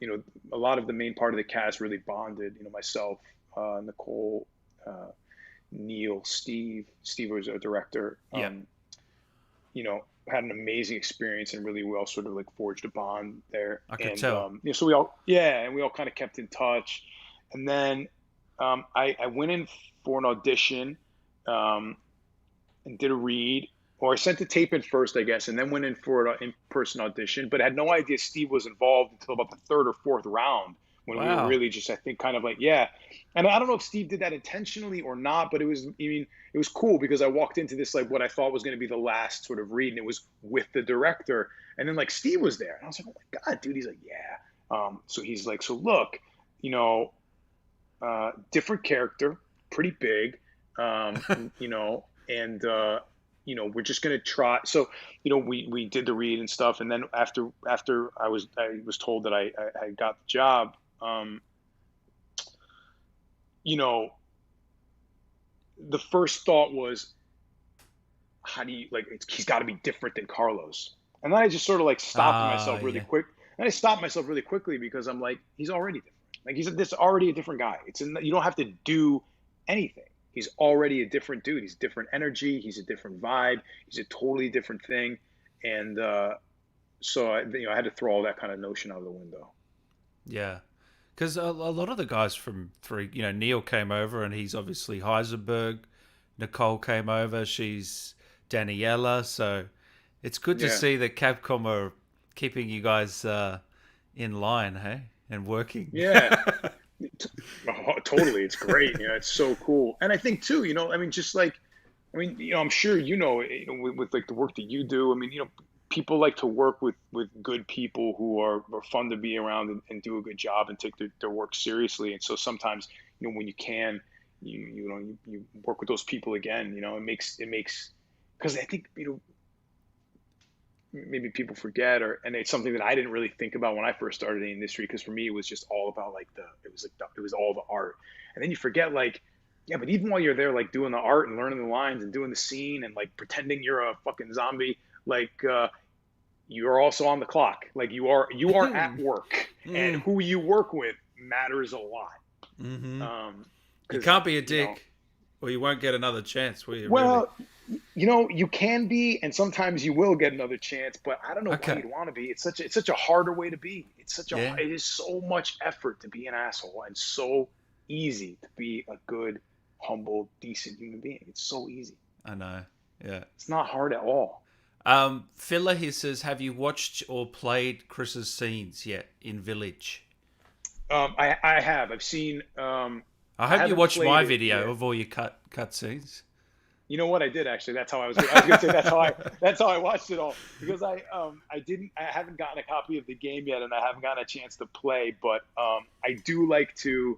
a lot of the main part of the cast really bonded. Myself, Nicole, uh, Neil, Steve was a director. Yeah, Had an amazing experience, and really we all sort of like forged a bond there. I could And tell. so we all kind of kept in touch. And then I went in for an audition, um, and did a read, or I sent the tape in first, I guess, and then went in for an in-person audition. But I had no idea Steve was involved until about the third or fourth round, when we were Wow. really just, I think, kind of like, yeah. And I don't know if Steve did that intentionally or not, but it was cool because I walked into this like what I thought was going to be the last sort of read, and it was with the director, and then like Steve was there, and I was like, oh my god, dude. He's like, yeah. So he's like, so look, you know, different character, pretty big, and we're just gonna try. So, we did the read and stuff, and then after I was told that I got the job, you know, the first thought was, how do you like? He's got to be different than Carlos, and then I just sort of like stopped Ah, myself really yeah. quick, and I stopped myself really quickly because I'm like, he's already different. Like this already a different guy. You don't have to do anything. He's already a different dude. He's different energy. He's a different vibe. He's a totally different thing, and so I had to throw all that kind of notion out of the window. Yeah. Because a lot of the guys from three, Neil came over and he's obviously Heisenberg. Nicole came over, she's Daniela. So it's good to Yeah. see that Capcom are keeping you guys in line, hey, and working. Yeah. Oh, totally. It's great. It's so cool. And I think too, I mean, just like, I'm sure, with like the work that you do, I mean, people like to work with good people who are fun to be around and do a good job and take their work seriously. And so sometimes, when you can, you work with those people again, it makes, because I think, maybe people forget, and it's something that I didn't really think about when I first started in the industry, because for me it was just all about like it was all the art, and then you forget, like, yeah, but even while you're there like doing the art and learning the lines and doing the scene and like pretending you're a fucking zombie, like you're also on the clock, like you are at work, and Mm. who you work with matters a lot. Hmm. You Because can't be a dick or you won't get another chance, will you, really? well, you can be, and sometimes you will get another chance, but I don't know why Okay. you'd want to be. It's such a harder way to be. Yeah, It is so much effort to be an asshole, and so easy to be a good, humble, decent human being. It's so easy. I know. Yeah. It's not hard at all. Filler here says, have you watched or played Chris's scenes yet in Village? I have. I've seen. I I hope you haven't watched played my it video yet. of all your cut scenes. You know what I did actually? That's how I was going to say that's how I watched it all, because I haven't gotten a copy of the game yet, and I haven't gotten a chance to play, but I do like to.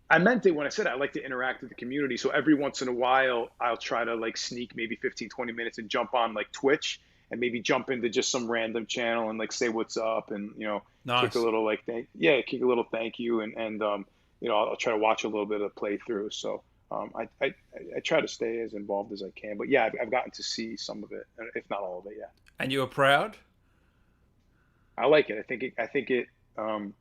I meant it when I said I like to interact with the community. So every once in a while, I'll try to like sneak maybe 15, 20 minutes and jump on like Twitch, and maybe jump into just some random channel and like say what's up, and kick a Nice. little like kick a little thank you, and I'll try to watch a little bit of playthrough. So I try to stay as involved as I can. But yeah, I've gotten to see some of it, if not all of it. Yeah, And you were proud? I like it. I think it. Um,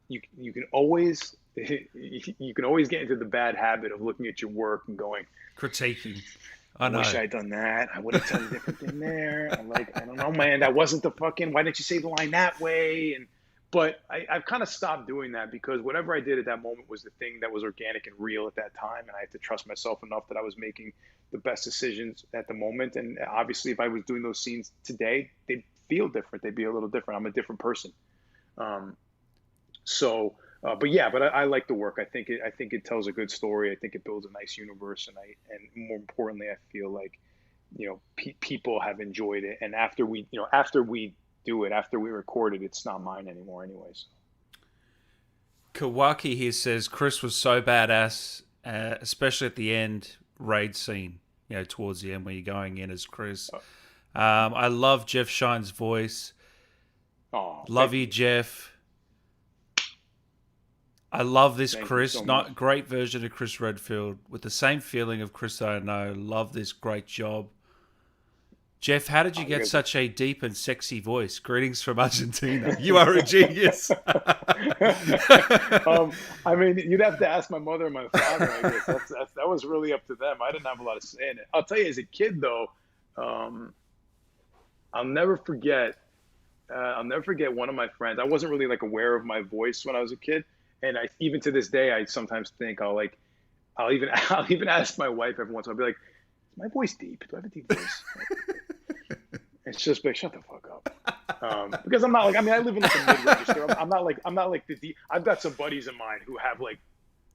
you can always you can always get into the bad habit of looking at your work and going, Critiquing. I I wish know. I'd done that. I would have done a different thing there. I'm like, I don't know, man. That wasn't the fucking. Why didn't you say the line that way? But I've kind of stopped doing that, because whatever I did at that moment was the thing that was organic and real at that time, and I had to trust myself enough that I was making the best decisions at the moment. And obviously, if I was doing those scenes today, they'd feel different. They'd be a little different. I'm a different person. Um, but yeah, but I like the work. I think it tells a good story. I think it builds a nice universe, and more importantly, I feel like people have enjoyed it. And after we do it, after we record it, it's not mine anymore, anyways. Kawaki here says Chris was so badass, especially at the end raid scene, towards the end where you're going in as Chris. Uh, I love Jeff Shine's voice. oh, Love you, Jeff. I love this thank you Chris. so much. Not great version of Chris Redfield with the same feeling of Chris that I know. Love this great job. Jeff, how did you You get guys are. such a deep and sexy voice? Greetings from Argentina. You are a genius. um, I mean, you'd have to ask my mother and my father. I guess that was really up to them. I didn't have a lot of say in it. I'll tell you, as a kid, though, um, I'll never forget. I'll never forget one of my friends. I wasn't really like aware of my voice when I was a kid, and I even to this day I sometimes think I'll even I'll even ask my wife every once in a while. I'll be like, "Is my voice deep? Do I have a deep voice?" And she'll just be like, "Shut the fuck up." Because I'm not like, I mean, I live in like a mid register. I'm not like I've got some buddies of mine who have like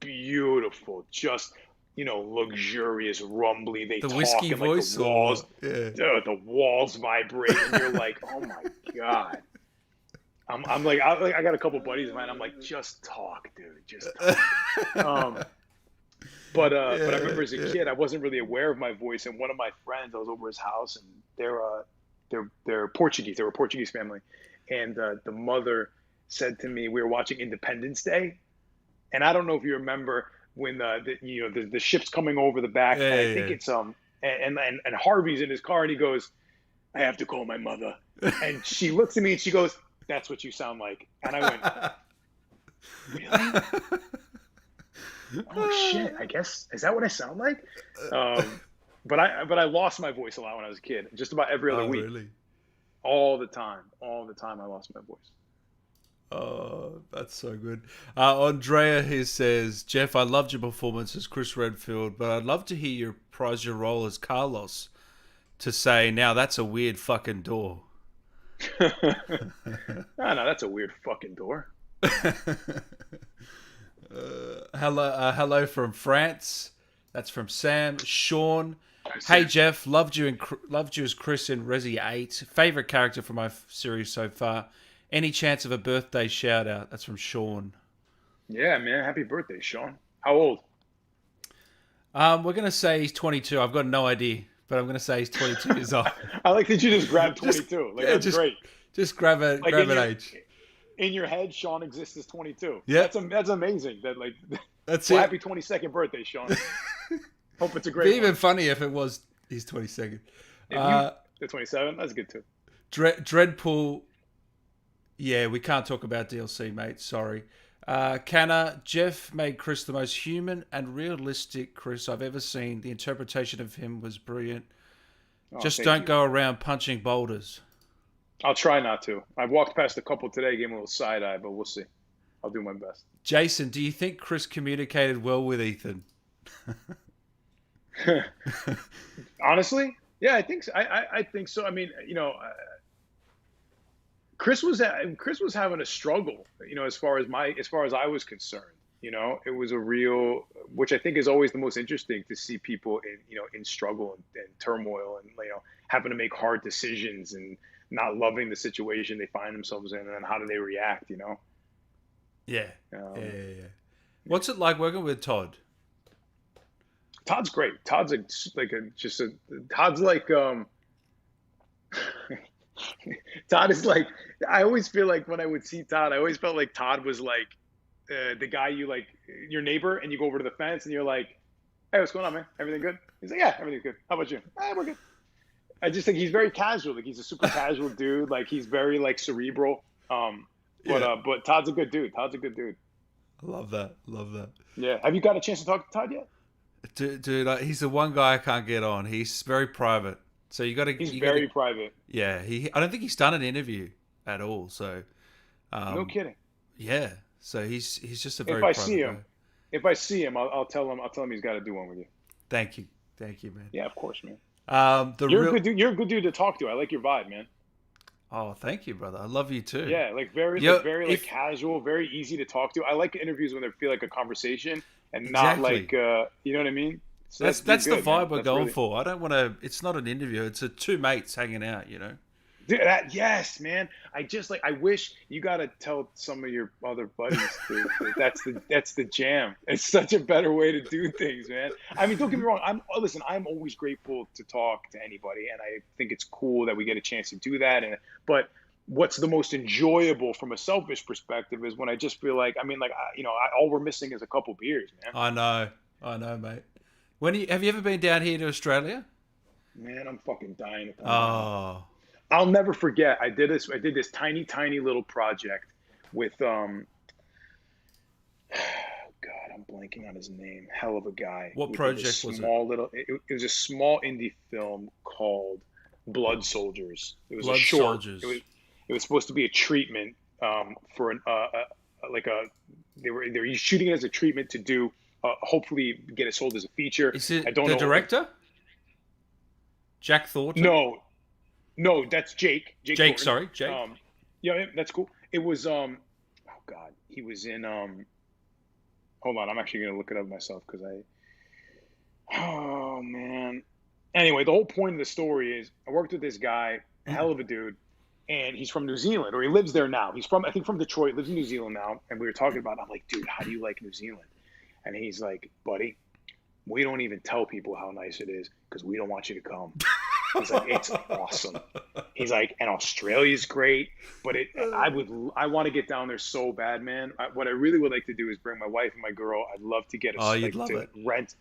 beautiful, just luxurious, rumbly. They The talk whiskey and like the voice, or walls, yeah. the walls vibrate, and you're like, oh my god. I'm like, I got a couple buddies of mine. I'm like, just talk, dude, just talk. But I Yeah, remember as a yeah. kid, I wasn't really aware of my voice, and one of my friends, I was over his house, and they're Portuguese. They were a Portuguese family, and the mother said to me, we were watching Independence Day, and I don't know if you remember when the ship's coming over the back, and I Yeah, think yeah, it's and Harvey's in his car, and he goes, I have to call my mother, and she looks at me and she goes, that's what you sound like, and I went, really? Oh shit, I guess, is that what I sound like? Um, but I lost my voice a lot when I was a kid. Just about every other Oh, week, really? all the time, I lost my voice. Oh, that's so good. Andrea here says, Jeff, I loved your performance as Chris Redfield, but I'd love to hear you reprise your role as Carlos to say, now that's a weird fucking door. No, no, that's a weird fucking door. Hello from France. That's from Sam. Sean. I Hey see. Jeff, loved you as Chris in Resi 8. Favorite character from my series so far. Any chance of a birthday shout out? That's from Sean. Yeah, man. Happy birthday, Sean. How old? We're gonna say he's 22. I've got no idea, but I'm gonna say he's 22 years old. I like that you just grabbed just 22. Like yeah, that's great. just grab Like an age. in your head, Sean exists as 22. Yep, That's amazing. That like, that's well, it. happy 22nd birthday, Sean. Hope it's a It'd be great even one. funnier if it was his 22nd. If you Uh, the 27, that's good too. Dreadpool. Yeah, we can't talk about DLC, mate. Sorry. Canna, Jeff made Chris the most human and realistic Chris I've ever seen. The interpretation of him was brilliant. Oh, Just thank don't you. go around punching boulders. I'll try not to. I've walked past a couple today, gave him a little side eye, but we'll see. I'll do my best. Jason, do you think Chris communicated well with Ethan? Honestly, yeah, I think so. I think so. I mean, Chris was having a struggle, as far as I was concerned. It was a real, which I think is always the most interesting to see people in struggle and turmoil, and having to make hard decisions and not loving the situation they find themselves in, and then how do they react? Yeah. Yeah, Um, yeah, yeah. What's it like working with Todd? Todd's great. Todd's Todd's like Todd is like, I always feel like when I would see Todd, I always felt like Todd was like the guy you like, your neighbor, and you go over to the fence and you're like, hey, what's going on, man? Everything good? He's like, yeah, everything's good. How about you? We're good. I just think he's very casual. Like he's a super casual dude. Like he's very like cerebral. Yeah. But Todd's a good dude. Todd's a good dude. I love that. Love that. Yeah. Have you got a chance to talk to Todd yet? Dude, he's the one guy I can't get on. He's very private. So He's you got to, very private. yeah. I don't think he's done an interview at all. So, No um, kidding. yeah. So he's just a If very I private see guy. him, if I see him, I'll tell him. I'll tell him he's got to do one with you. Thank you, man. Yeah, of course, man. The You're a real. good dude. You're a good dude to talk to. I like your vibe, man. Oh, thank you, brother. I love you too. Yeah, Yeah, very like if casual, very easy to talk to. I like interviews when they feel like a conversation and not exactly. like you know what I mean. So That's you're the good, man. vibe we're That's going really, for. I don't want to. It's not an interview. It's a two mates hanging out. You know. dude, yes, man. I just like. I wish you got to tell some of your other buddies that that's the jam. It's such a better way to do things, man. I mean, don't get me wrong. Listen. I'm always grateful to talk to anybody, and I think it's cool that we get a chance to do that. But what's the most enjoyable from a selfish perspective is when I just feel like, I mean, like, all we're missing is a couple beers, man. I know, mate. Have you ever been down here to Australia? Man, I'm fucking dying to come down. Oh, I'll never forget. I did this tiny, tiny little project with God, I'm blanking on his name. Hell of a guy. what We did this project was it? small little. It was a small indie film called Blood Soldiers. It was a Blood short. Soldiers. It was supposed to be a treatment for like a they were shooting it as a treatment to do hopefully get it sold as a feature. Is I it don't the know. director? Jack Thornton? No, No, that's Jake. Jake Jake, Thornton. sorry, Jake. Yeah, yeah, that's cool. It was oh God, he was in hold on, I'm actually gonna look it up myself because oh man. Anyway, the whole point of the story is I worked with this guy, a hell of a dude, and he's from New Zealand, or he lives there now. He's from, I think, from Detroit, lives in New Zealand now. And we were talking about it. I'm like, dude, how do you like New Zealand? And he's like, buddy, we don't even tell people how nice it is because we don't want you to come. He's like, it's awesome. He's like, and Australia's great, but I want to get down there so bad, man. What I really would like to do is bring my wife and my girl. I'd love to get Oh, you'd love it. rent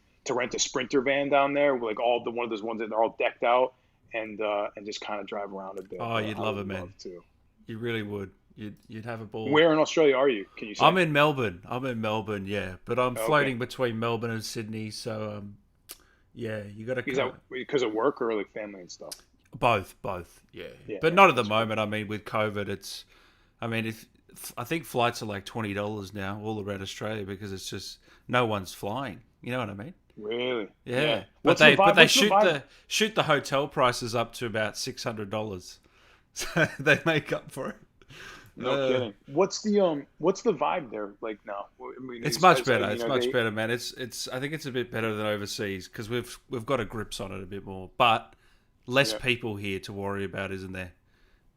a Sprinter van down there, with like all the one of those ones that are all decked out, and just kind of drive around a bit. Oh, you'd love it, man. Love to. You really would. You'd have a ball. Where in Australia are you? Can you say? I'm in Melbourne. Yeah, but I'm floating Okay. between Melbourne and Sydney. So yeah, you got Is to that because of work or like family and stuff? both. Yeah, Yeah, but yeah, not at the that's cool. moment. I mean, with COVID, it's. I mean, if I think flights are like $20 now all around Australia because it's just no one's flying. You know what I mean? Really? Yeah, but What's the vibe? they What's the vibe? shoot the hotel prices up to about $600, so they make up for it. No kidding. What's the vibe there like now? I mean, It's much better. you It's know, much better, man. I think it's a bit better than overseas because we've got a grips on it a bit more, but less Yeah, people here to worry about, isn't there?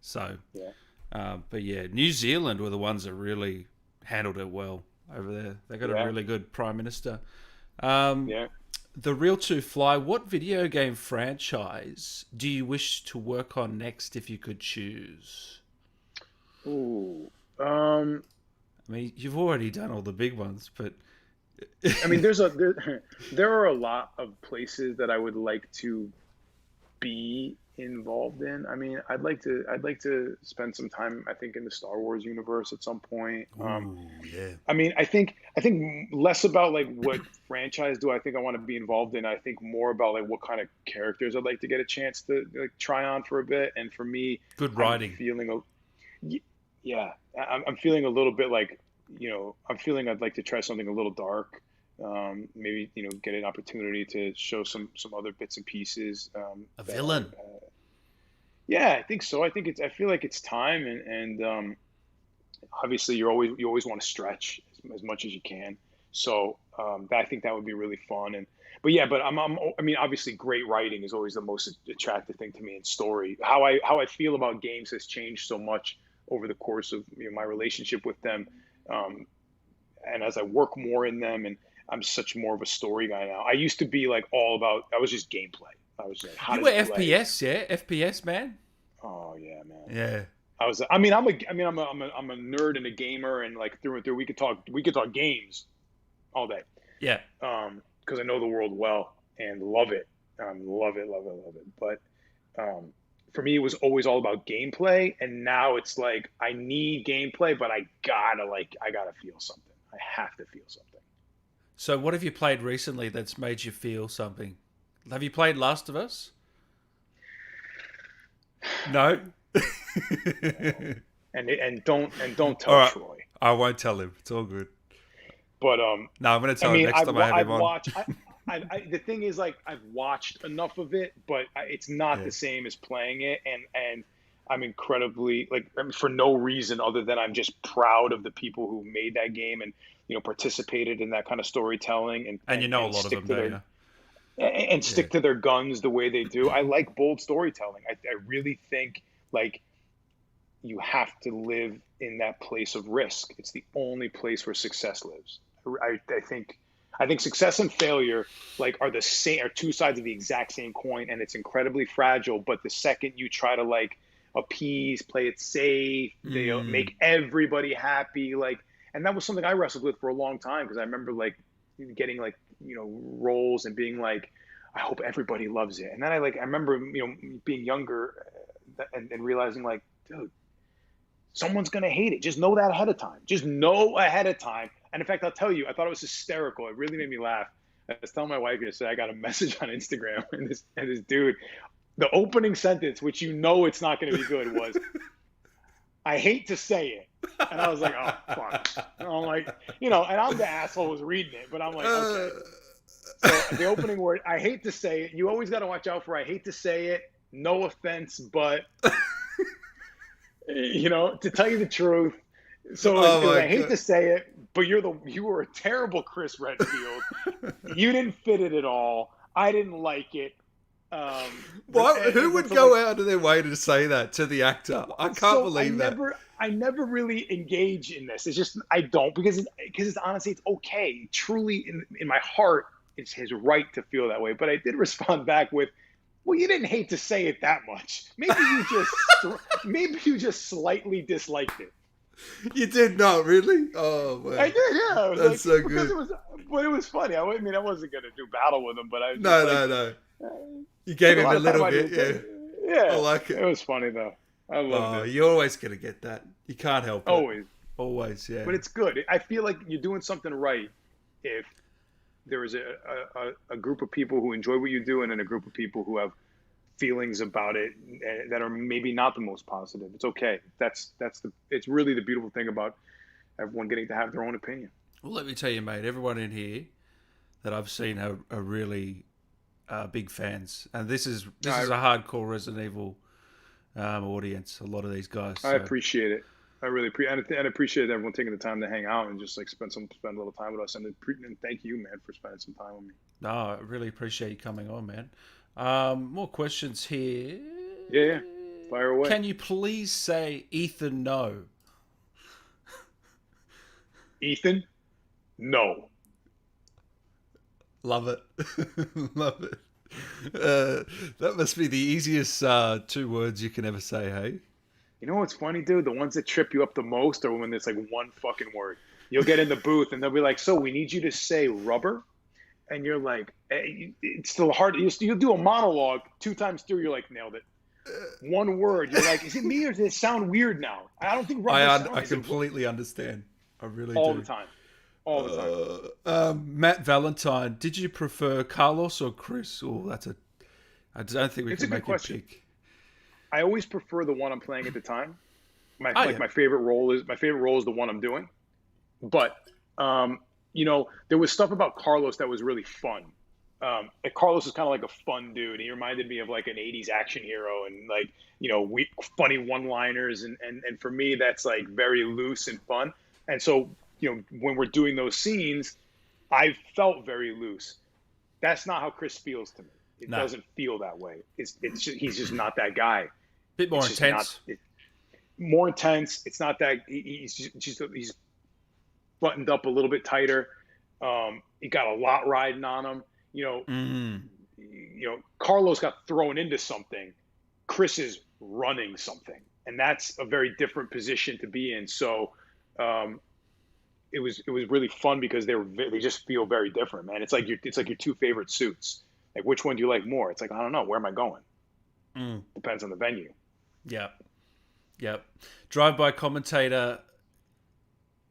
So, yeah, but yeah, New Zealand were the ones that really handled it well over there. They got a yeah, really good prime minister. Um, yeah. the Real Two Fly. What video game franchise do you wish to work on next if you could choose? Ooh. I mean, you've already done all the big ones, but I mean, there are a lot of places that I would like to be involved in. I mean, I'd like to spend some time, I think, in the Star Wars universe at some point. ooh, yeah. I mean, I think less about like what franchise do I think I want to be involved in. I think more about like what kind of characters I'd like to get a chance to like try on for a bit. And for me, Good I'm writing. feeling y- yeah, I'm feeling a little bit like, I'm feeling I'd like to try something a little dark. Maybe, get an opportunity to show some other bits and pieces. A That villain. Yeah, I think so. I feel like it's time, and obviously you always want to stretch as much as you can. So I think that would be really fun. But yeah, but I mean, obviously, great writing is always the most attractive thing to me in story. How I feel about games has changed so much over the course of my relationship with them, um, and as I work more in them, and I'm such more of a story guy now. I used to be like all about. I was just gameplay. I was like, how You to were play. FPS, yeah? FPS, man? Oh yeah, man. Yeah. I was. I mean, I'm a nerd and a gamer, and like through and through, we could talk games all day, Yeah. because I know the world well and love it, love it, love it, love it. But for me, it was always all about gameplay, and now it's like I need gameplay, but I gotta feel something. I have to feel something. So what have you played recently that's made you feel something? Have you played Last of Us? No? And don't All tell right. Troy. I won't tell him. It's all good. But No, I'm going to I tell him mean, next time I have I've him on. watched. The thing is, like, I've watched enough of it, but it's not Yeah. the same as playing it, and I'm incredibly like, I mean, for no reason other than I'm just proud of the people who made that game and participated in that kind of storytelling and And you and, know a and lot of stick them, to don't their you? Yeah. stick to their guns the way they do. I like bold storytelling. I really think like you have to live in that place of risk. It's the only place where success lives. I think success and failure like are two sides of the exact same coin, and it's incredibly fragile. But the second you try to like appease, play it safe, Mm. make everybody happy, like, and that was something I wrestled with for a long time because I remember like getting like roles and being like, I hope everybody loves it. And then I remember being younger, and realizing like, dude, someone's gonna hate it. Just know that ahead of time. Just know ahead of time. And in fact, I'll tell you, I thought it was hysterical. It really made me laugh. I was telling my wife yesterday, I got a message on Instagram, and this dude, the opening sentence, which it's not going to be good, was, "I hate to say it," and I was like, "Oh fuck!" And I'm like, and I'm the asshole who's reading it, but I'm like, okay. So the opening word, "I hate to say it." You always got to watch out for "I hate to say it." No offense, but to tell you the truth. So Oh my I hate god. to say it, but you were a terrible Chris Redfield. You didn't fit it at all. I didn't like it. Who But would from like go out of their way to say that to the actor? I can't so believe that. I never really engage in this. It's just I don't because it's honestly it's okay. Truly in my heart, it's his right to feel that way. But I did respond back with, well, you didn't hate to say it that much. Maybe you just slightly disliked it. You did not really? Oh I man, did, yeah. I was that's like, so because good. it was funny. I mean, I wasn't gonna do battle with him, but I was just No, like, no, no. You took gave a him lot a of time little out of bit, your yeah. day. I Yeah, like it it. was funny though. I loved Oh, it. you're always gonna get that. You can't help it. Always. Always, yeah. But it's good. I feel like you're doing something right if there is a group of people who enjoy what you do and then a group of people who have feelings about it that are maybe not the most positive. It's okay. It's really the beautiful thing about everyone getting to have their own opinion. Well, let me tell you, mate. Everyone in here that I've seen are really big fans, and this is a hardcore Resident Evil audience. A lot of these guys. I So appreciate it. I really appreciate everyone taking the time to hang out and just like spend a little time with us. And thank you, man, for spending some time with me. no, I really appreciate you coming on, man. More questions here. Yeah, yeah. Fire away. Can you please say Ethan no? Ethan? No. Love it. Love it. That must be the easiest 2 words you can ever say, hey? You know what's funny, dude? The ones that trip you up the most are when it's like one fucking word. You'll get in the booth and they'll be like, "So we need you to say rubber," and you're like, "It's still hard." You'll do a monologue 2 times through. You're like, "Nailed it." One word. You're like, "Is it me or does it sound weird now?" I don't think rubber. I completely understand. I really all do. the time. All the time. Matt Valentine, did you prefer Carlos or Chris? Oh, I don't think we It's a can good make question. a pick. I always prefer the one I'm playing at the time. Yeah. My favorite role is the one I'm doing. But there was stuff about Carlos that was really fun. And Carlos is kind of like a fun dude. He reminded me of like an '80s action hero, and like funny one-liners, and for me that's like very loose and fun. And so when we're doing those scenes, I felt very loose. That's not how Chris feels to me. It No. doesn't feel that way. He's just not that guy. Bit more It's just intense. more intense. It's not that he's buttoned up a little bit tighter. He got a lot riding on him. Carlos got thrown into something. Chris is running something, and that's a very different position to be in. So it was really fun because they just feel very different, man. It's like your 2 favorite suits. Like, which one do you like more? It's like, I don't know. Where am I going? Depends on the venue. Yep. Drive-by commentator.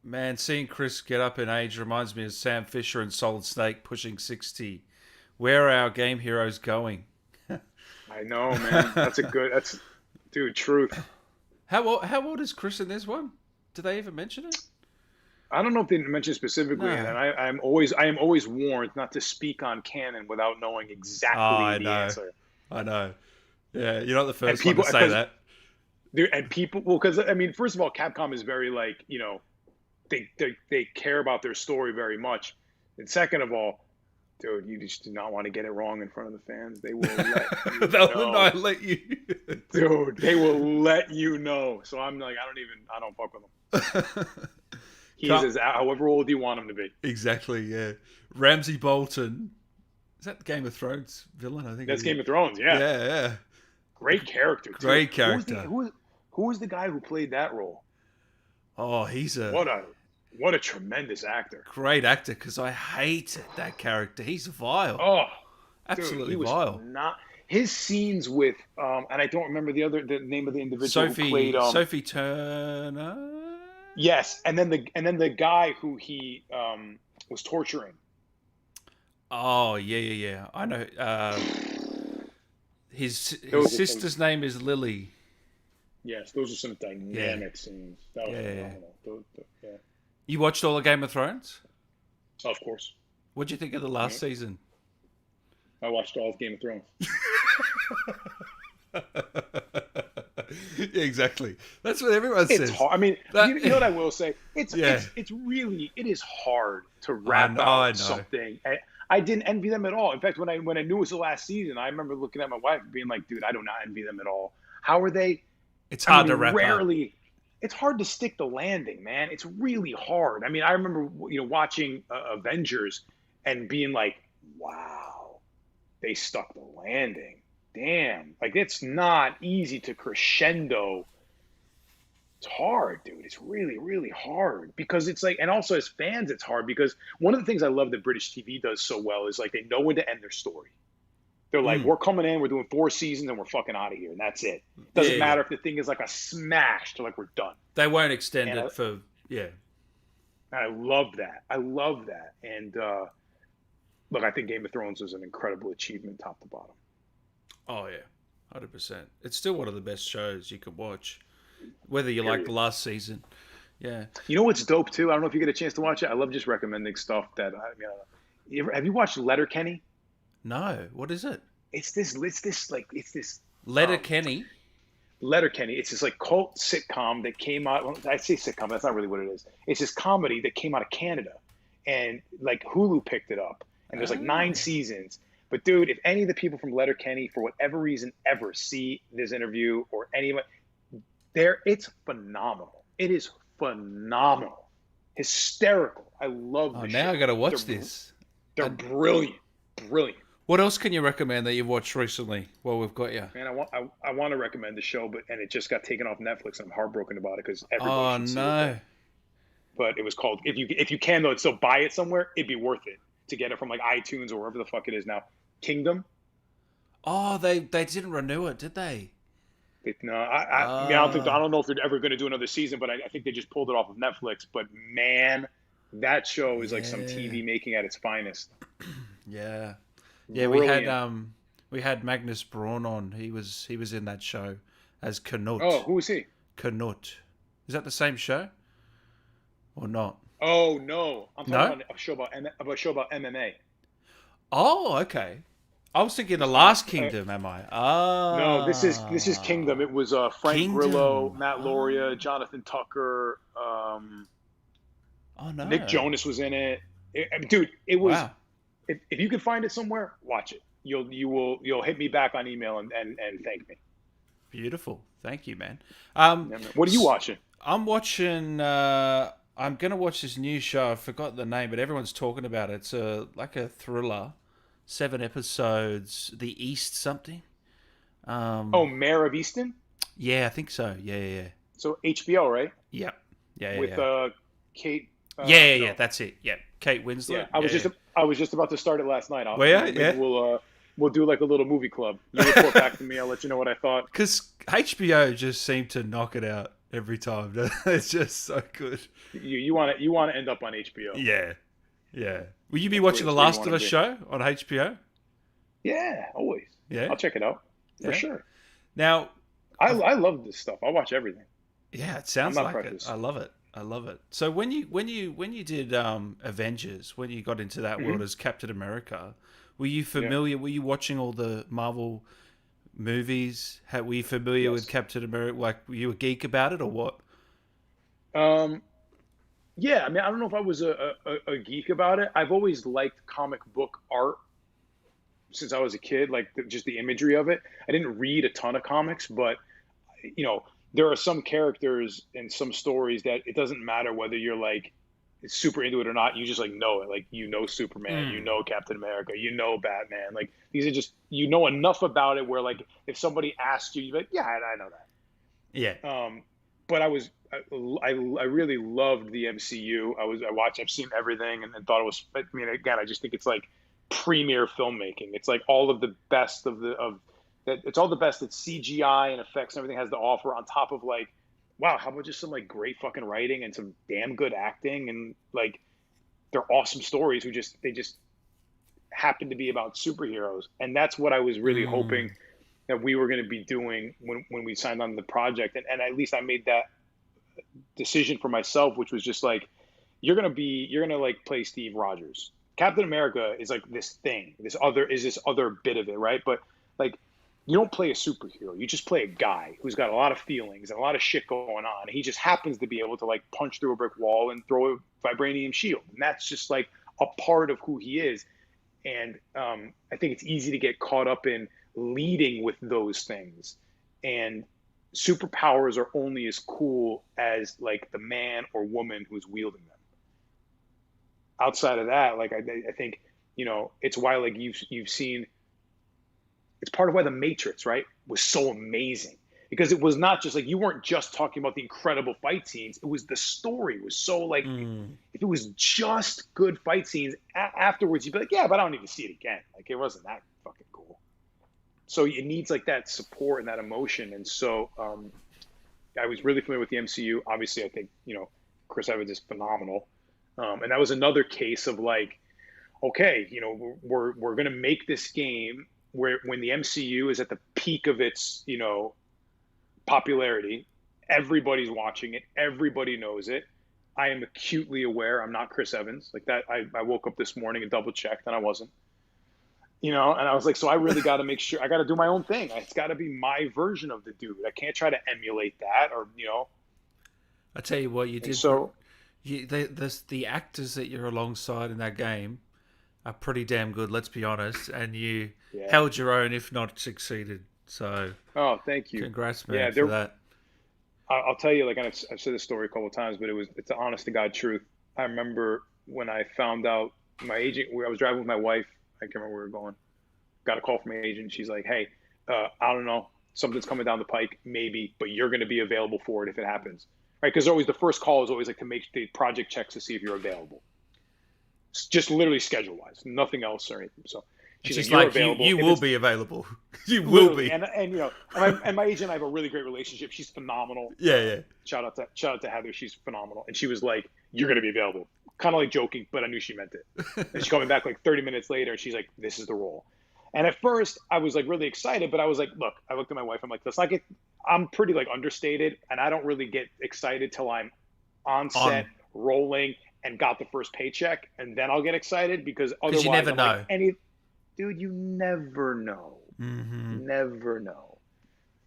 Man, seeing Chris get up in age reminds me of Sam Fisher and Solid Snake pushing 60. Where are our game heroes going? I know, man. Dude, truth. How old is Chris in this one? Did they even mention it? I don't know if they mentioned specifically, No. and I am always warned not to speak on canon without knowing exactly the answer. I know. Yeah, you're not the first people- one to say that. And people, well, because I mean, first of all, Capcom is very like they care about their story very much, and second of all, dude, you just do not want to get it wrong in front of the fans. They will let you They'll know. not let you. Dude, they will let you know. So I'm like, I don't fuck with him. He's however old you want him to be. Exactly, yeah. Ramsay Bolton. Is that the Game of Thrones villain? I think That's Game of Thrones, yeah. Yeah. Great character, too. Great character. Who was the guy who played that role? Oh, he's What a tremendous actor. great actor because I hated that character. He's vile. Oh, Absolutely dude, he was vile. not his scenes with and I don't remember the name of the individual who played Sophie Turner. Yes, and then the guy who he was torturing. Oh, yeah. I know. His Those are sister's name is Lily. Yes, those are some dynamic scenes. That was phenomenal. Yeah. You watched all of Game of Thrones? Of course. What'd you think of the last season? I watched all of Game of Thrones. Yeah, exactly. That's what everyone It's says. hard. I mean, That, you know what I will say? yeah, It's really it is hard to I rap know. out I know. something. I didn't envy them at all. In fact, when I knew it was the last season, I remember looking at my wife being like, "Dude, I do not envy them at all. How are they? It's I mean, hard they to wrap up. rarely. It's hard to stick the landing, man. It's really hard. I mean, I remember watching Avengers and being like, "Wow, they stuck the landing. Damn, like it's not easy to crescendo. It's hard, dude. It's really, really hard because it's like, and also as fans, it's hard because one of the things I love that British TV does so well is like they know when to end their story. They're like, Mm. we're coming in, we're doing 4 seasons, and we're fucking out of here, and that's it. Yeah, Doesn't yeah, yeah. matter if the thing is like a smash, to like we're done. They won't extend And it for. Yeah. I love that. I love that. And look, I think Game of Thrones is an incredible achievement, top to bottom. Oh yeah, 100%. It's still one of the best shows you could watch, whether you like the Period. last season. Yeah. You know what's dope too? I don't know if you get a chance to watch it. I love just recommending stuff that have you watched Letterkenny? No. What is it? It's this Letter um Kenny. Letterkenny. It's this like cult sitcom that came out. Well, I say sitcom, that's not really what it is. It's this comedy that came out of Canada, and like Hulu picked it up, and there's like nine Oh. seasons. But dude, if any of the people from Letterkenny, for whatever reason, ever see this interview or any of it, it's phenomenal. It is phenomenal, hysterical. I love Oh, the now I show. got to watch They're this. they're I, brilliant, brilliant. what else can you recommend that you've watched recently? While we've got you. Man, I want to recommend the show, but it just got taken off Netflix. I'm heartbroken about it because everybody Oh should see it. But no. it was called if you can though still buy it somewhere, it'd be worth it to get it from like iTunes or wherever the fuck it is now. Kingdom. Oh, they didn't renew it, did they? No, I mean I Ah. don't know if they're ever going to do another season, but I think they just pulled it off of Netflix. But man, that show is like some Yeah. TV making at its finest. Yeah. Yeah, Brilliant. we had Magnus Braun on. He was in that show as Oh, Canute. who is he? Canute. Is that the same show or not? Oh no, I'm talking No? about a show about MMA. Oh, okay. I was thinking the It's not. Last Kingdom, am I? No, this is Kingdom. Ah. It was Frank Grillo, Kingdom. Matt Lauria, Oh. Jonathan Tucker, Oh Nick no. Jonas was in it. Dude, it was. Wow. If you can find it somewhere, watch it. You'll hit me back on email and thank me. Beautiful. Thank you, man. Yeah, man. What are you watching? I'm watching. I'm gonna watch this new show. I forgot the name, but everyone's talking about it. It's like a thriller, 7 episodes. The East something. Oh, Um, Mayor of Easton. yeah, I think so. Yeah, yeah, So HBO, right? yeah, yeah, yeah, With yeah, Kate. yeah, yeah, yeah. No, That's it. Yeah, Kate yeah. Winslet. I was Yeah, just yeah. I was just about to start it last night. Well, yeah, Maybe yeah. we'll do like a little movie club. You report back to me. I'll let you know what I thought. Because HBO just seemed to knock it out every time. It's just so good. You want to end up on HBO. Yeah, yeah. Will you be That's where, watching The that's where you Last want of to Us be. show on HBO? Yeah, always. Yeah, I'll check it out for yeah. sure. Now, I love this stuff. I watch everything. yeah, it I'm sounds not like it. precious. I love it. I love it. So when you did Avengers, when you got into that world Hmm. as Captain America, were you Yeah. familiar? Were you watching all the Marvel movies? Were you familiar with Yes. Captain America? Like, were you a geek about it or what? Um. Yeah. I mean, I don't know if I was a geek about it. I've always liked comic book art since I was a kid. Like just the imagery of it. I didn't read a ton of comics, but you know, there are some characters and some stories that it doesn't matter whether you're like super into it or not. You just like know it. Like Superman, Mm. Captain America, Batman. Like these are just know enough about it where like if somebody asked you, you're like, yeah, I know that. Yeah. But I really loved the MCU. I've seen everything and thought it was. I mean, again, I just think it's like premier filmmaking. It's like all of the best of that. It's all the best that CGI and effects and everything has to offer on top of like, wow, how about just some like great fucking writing and some damn good acting and like they're awesome stories they just happen to be about superheroes. And that's what I was really Mm. hoping that we were going to be doing when we signed on the project. And at least I made that decision for myself, which was just like, you're gonna like play Steve Rogers. Captain America is like this thing, this other bit of it, right? But like you don't play a superhero. You just play a guy who's got a lot of feelings and a lot of shit going on. He just happens to be able to like punch through a brick wall and throw a vibranium shield. And that's just like a part of who he is. And I think it's easy to get caught up in leading with those things. And superpowers are only as cool as like the man or woman who's wielding them. Outside of that, like I think, it's why like you've seen, it's part of why the Matrix, right, was so amazing, because it was not just like, you weren't just talking about the incredible fight scenes. It was the story was so like, if it was just good fight scenes, afterwards you'd be like, yeah, but I don't need to see it again. Like, it wasn't that fucking cool. So it needs like that support and that emotion. And so I was really familiar with the MCU. Obviously, I think, Chris Evans is phenomenal. And that was another case of like, okay, we're going to make this game where when the MCU is at the peak of its, popularity, everybody's watching it, everybody knows it. I am acutely aware I'm not Chris Evans. Like that, I woke up this morning and double checked, and I wasn't. And I was like, so I really got to make sure I got to do my own thing. It's got to be my version of the dude. I can't try to emulate that, or I tell you what, you did. So the actors that you're alongside in that game are pretty damn good. Let's be honest, and you held your own, if not succeeded. So, oh, thank you. Congrats, man, for that. I'll tell you, like, I've said this story a couple of times, but it's an honest to God truth. I remember when I found out my agent, where I was driving with my wife, I can't remember where we were going, got a call from my agent. She's like, hey, I don't know, something's coming down the pike, maybe, but you're going to be available for it if it happens. Right? Because always the first call is always like to make the project checks to see if you're available. It's just literally schedule-wise, nothing else or anything. So she's like, you're available. You will be available. You will be. And my agent and I have a really great relationship. She's phenomenal. Yeah. Shout out to Heather. She's phenomenal. And she was like, you're going to be available. Kind of like joking, but I knew she meant it. And she called me back like 30 minutes later, and she's like, this is the role. And at first I was like really excited, but I was like, look, I looked at my wife. I'm like, I'm pretty like understated, and I don't really get excited till I'm on set, rolling, and got the first paycheck, and then I'll get excited, because otherwise you never know. Like, dude, you never know. Mm-hmm. Never know.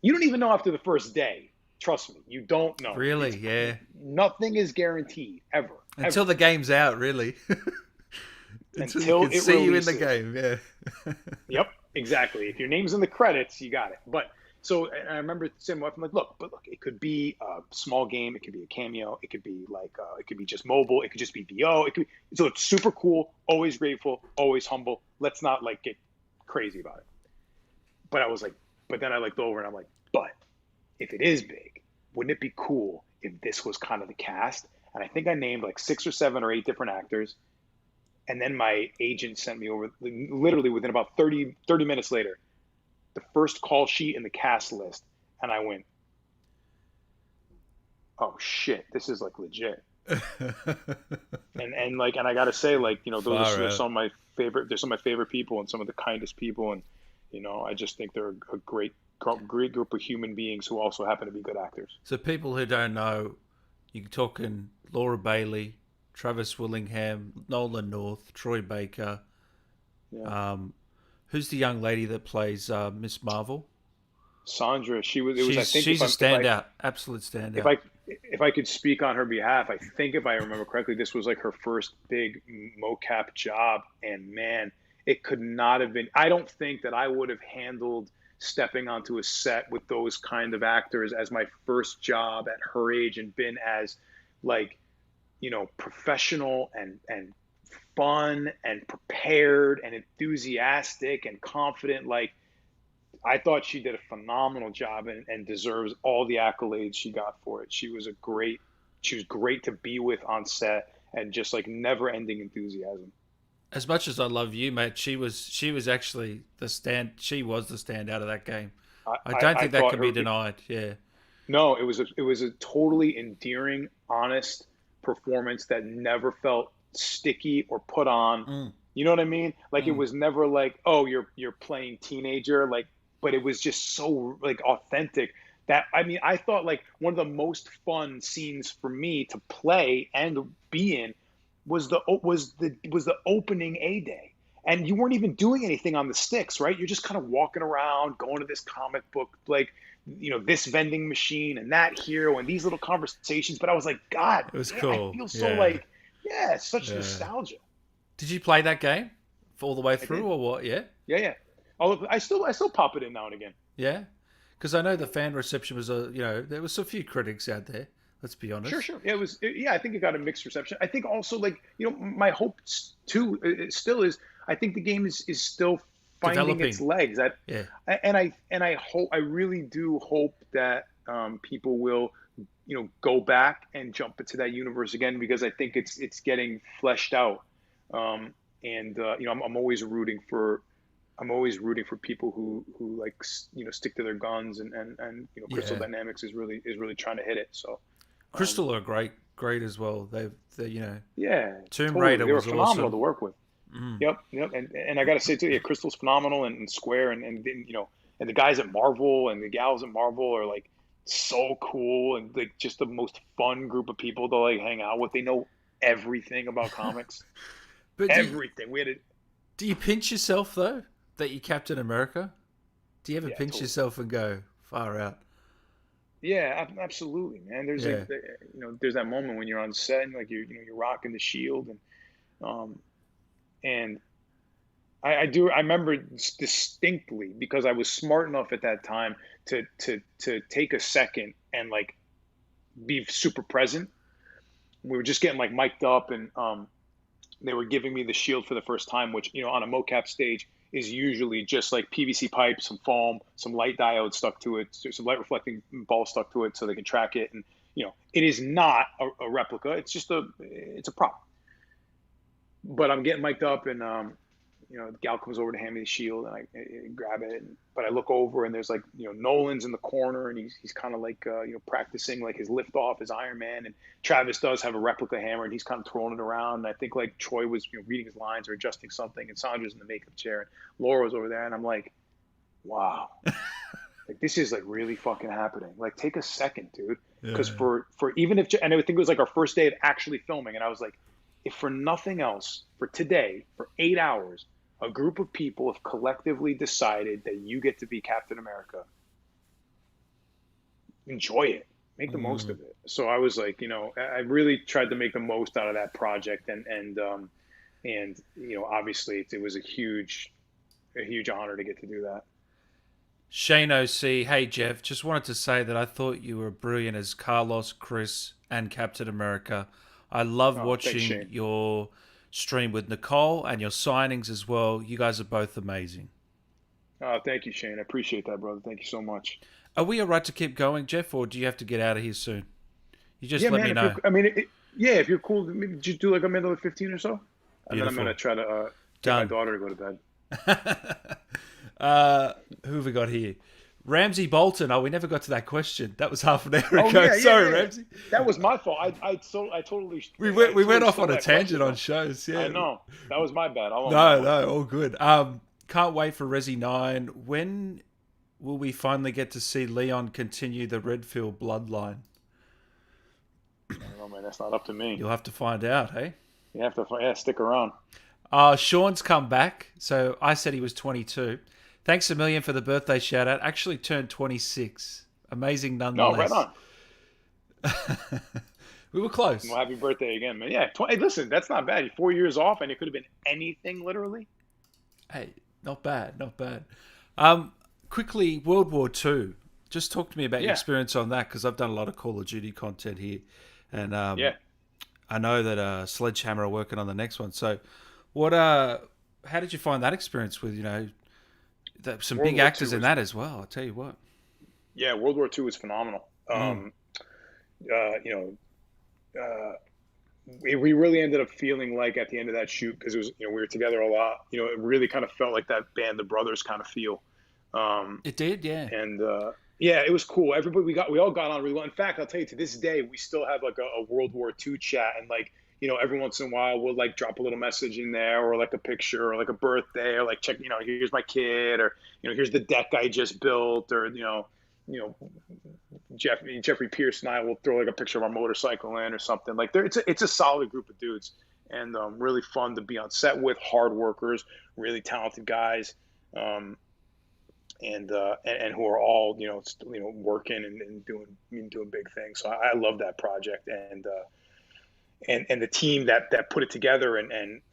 You don't even know after the first day. Trust me, you don't know. Really? Yeah. Nothing is guaranteed ever. Until the game's out, really. Until you can see you in the game. Yeah. Yep, exactly. If your name's in the credits, you got it. But so I remember saying, I'm like, look, it could be a small game, it could be a cameo, it could be like, it could be just mobile, it could just be VO, so it's super cool, always grateful, always humble. Let's not like get crazy about it. But I was like, but then I looked over and I'm like, but if it is big, wouldn't it be cool if this was kind of the cast? And I think I named like 6 or 7 or 8 different actors. And then my agent sent me over, literally within about 30 minutes later, the first call sheet and the cast list. And I went, oh shit, this is like legit. and I got to say, like, those are some of my favorite people and some of the kindest people. And, I just think they're a great group of human beings who also happen to be good actors. So people who don't know, you're talking Laura Bailey, Travis Willingham, Nolan North, Troy Baker. Yeah. Who's the young lady that plays Miss Marvel? Sandra. She's a standout, absolute standout. If I could speak on her behalf, I think if I remember correctly, this was like her first big mocap job, and man, it could not have been. I don't think that I would have handled stepping onto a set with those kind of actors as my first job at her age, and been as like, professional and fun and prepared and enthusiastic and confident. Like, I thought she did a phenomenal job and deserves all the accolades she got for it. She was great to be with on set, and just like never ending enthusiasm. As much as I love you, mate, she was actually she was the standout of that game. I don't think that can be denied. Yeah. No, it was a totally endearing, honest performance that never felt sticky or put on. You know what I mean? Like, it was never like, oh, you're playing teenager, like, but it was just so like authentic that, I mean, I thought like one of the most fun scenes for me to play and be in was the opening A Day. and you weren't even doing anything on the sticks, right? You're just kind of walking around, going to this comic book, like, this vending machine and that hero and these little conversations. But I was like, God, It was man, I cool. feel so Yeah. like, yeah, it's such Yeah. nostalgia. Did you play that game all the way I through did. or what? Yeah. Yeah, yeah. Although I still pop it in now and again. Yeah. Because I know the fan reception was there was a few critics out there. Let's be Sure, honest. sure. Yeah, yeah, I think it got a mixed reception. I think also, like, my hope too, still is, I think the game is still finding its Developing. legs. Yeah. And I hope, I really do hope that people will, go back and jump into that universe again, because I think it's getting fleshed out. And I'm always rooting for people who like stick to their guns, and Crystal Yeah. Dynamics is really trying to hit it. So um, Crystal are great as well. They yeah, Tomb totally, Raider they were was phenomenal to awesome. work with. Mm. Yep, yep. And I got to say too, yeah, Crystal's phenomenal, and Square, and the guys at Marvel and the gals at Marvel are like so cool, and like just the most fun group of people to like hang out with. They know everything about comics, But everything. We had it. do you pinch yourself though that you Captain America? Do you ever Yeah, pinch totally. yourself and go far out? Yeah, absolutely, man. There's like, Yeah. there's that moment when you're on set and like you're rocking the shield, um and I remember distinctly, because I was smart enough at that time to take a second and like be super present. We were just getting like mic'd up, and they were giving me the shield for the first time, which, on a mocap stage is usually just like PVC pipe, some foam, some light diode stuck to it, some light reflecting ball stuck to it so they can track it. And it is not a replica. It's a prop. But I'm getting mic'd up, and the gal comes over to hand me the shield, and I grab it. But I look over, and there's like, Nolan's in the corner, and he's kind of like, practicing like his lift off, his Iron Man. And Travis does have a replica hammer, and he's kind of throwing it around. And I think like Troy was, reading his lines or adjusting something, and Sandra's in the makeup chair, and Laura was over there, and I'm like, wow, like this is like really fucking happening. Like, take a second, dude. Because Yeah. for even if, and I think it was like our first day of actually filming, and I was like, if for nothing else, for today, for 8 hours, a group of people have collectively decided that you get to be Captain America, enjoy it, make the most Mm. of it. So I was like, I really tried to make the most out of that project, and obviously it was a huge honor to get to do that. Shane OC, hey Jeff, just wanted to say that I thought you were brilliant as Carlos, Chris, and Captain America. I love Oh, thanks, watching Shane. your stream with Nicole and your signings as well. You guys are both amazing. Thank you, Shane. I appreciate that, brother. Thank you so much. Are we alright to keep going, Jeff, or do you have to get out of here soon? You just Yeah, let man. me If you're, know. I mean, yeah, if you're cool, maybe just do like a minute 15 or so, and then I'm gonna Beautiful. try to get my Done. daughter to go to bed. Who have we got here? Ramsey Bolton. Oh, we never got to that question. That was half an hour Oh ago. yeah, yeah, Sorry, yeah. Ramsey. That was my fault. I totally We went off stole on a that question tangent on from. shows. I Yeah. know, that was my bad. I'll own that No, one. no, all good. Can't wait for Resi 9. When will we finally get to see Leon continue the Redfield bloodline? I don't know, man. That's not up to me. You'll have to find out, hey? You have to, yeah, stick around. Sean's come back. So I said he was 22. Thanks a million for the birthday shout out. Actually turned 26. Amazing No, right nonetheless. on. We were close. Well, happy birthday again, man. Yeah, hey, listen, that's not bad. 4 years off, and it could have been anything, literally. Hey, not bad, not bad. Quickly, World War Two. Just talk to me about your Yeah, experience on that because I've done a lot of Call of Duty content here, and yeah. I know that Sledgehammer are working on the next one. So, what? How did you find that experience with some World big War Two actors in was that as well? I'll tell you what. Yeah, World War II was phenomenal. Mm, You we really ended up feeling like at the end of that shoot, because it was, we were together a lot. It really kind of felt like that Band of Brothers kind of feel. Um, it did, yeah. and Yeah, it was cool. Everybody, we all got on really well. In fact, I'll tell you, to this day, we still have like a World War II chat, and like, every once in a while we'll like drop a little message in there, or like a picture, or like a birthday, or like, check, here's my kid, or here's the deck I just built, or you know Jeffrey Pierce and I will throw like a picture of our motorcycle in or something. Like, it's a solid group of dudes, and really fun to be on set with. Hard workers, really talented guys, um, and who are all working and doing big things. So I love that project, and the team that put it together and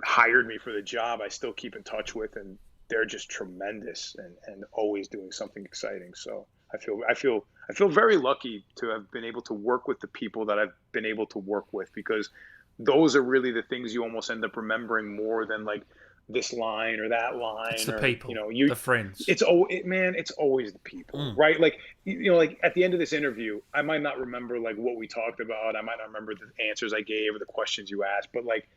hired me for the job. I still keep in touch with, and they're just tremendous and always doing something exciting. So I feel very lucky to have been able to work with the people that I've been able to work with, because those are really the things you almost end up remembering more than like this line or that It's line, the or people, you the friends. it's oh man, it's always the people, Mm. right? Like like at the end of this interview, I might not remember like what we talked about, I might not remember the answers I gave or the questions you asked, but like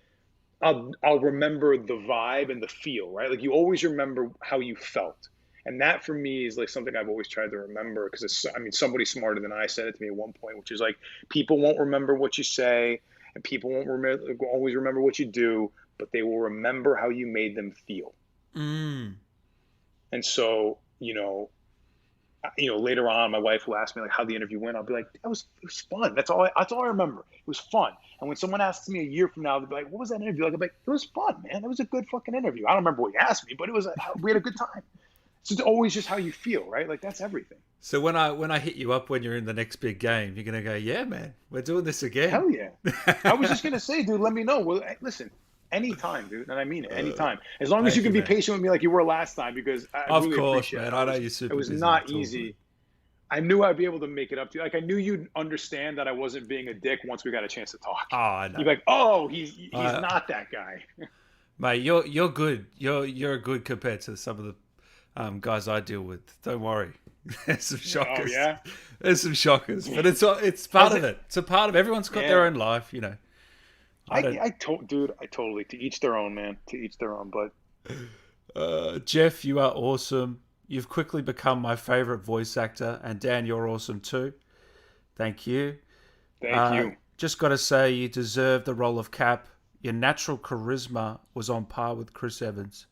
I'll remember the vibe and the feel, right? Like you always remember how you felt. And that for me is like something I've always tried to remember, because I mean, somebody smarter than I said it to me at one point, which is like, people won't remember what you say, and people won't always remember what you do, but they will remember how you made them feel. Mm. And so, later on, my wife will ask me like how the interview went. I'll be like, it was fun. That's all I remember. It was fun. And when someone asks me a year from now, they'll be like, what was that interview like? I'll be like, it was fun, man. It was a good fucking interview. I don't remember what you asked me, but we had a good time. So it's always just how you feel, right? Like that's everything. So when I hit you up when you're in the next big game, you're gonna go, yeah, man, we're doing this again. Hell yeah. I was just gonna say, dude, let me know. Well, listen, anytime, dude, and I mean it, anytime. As long as you Thank you, can be man. patient with me like you were last time, because I Of really course, appreciate it. man. I know you're It super was busy. not It's all good. easy. I knew I'd be able to make it up to you. Like I knew you'd understand that I wasn't being a dick once we got a chance to talk. Oh, I You'd know, be like, oh, he's uh, not that guy. mate. You're good. You're good compared to some of the guys I deal with. Don't worry. There's some Oh shockers. yeah. There's some shockers, but it's part Has of it? it. It's a part of everyone's got their Yeah. own life. I don't. Dude, I totally, to each their own, man. To each their own. But Jeff, you are awesome. You've quickly become my favorite voice actor, and Dan, you're awesome too. Thank you. thank you. Just got to say, you deserve the role of Cap. Your natural charisma was on par with Chris Evans.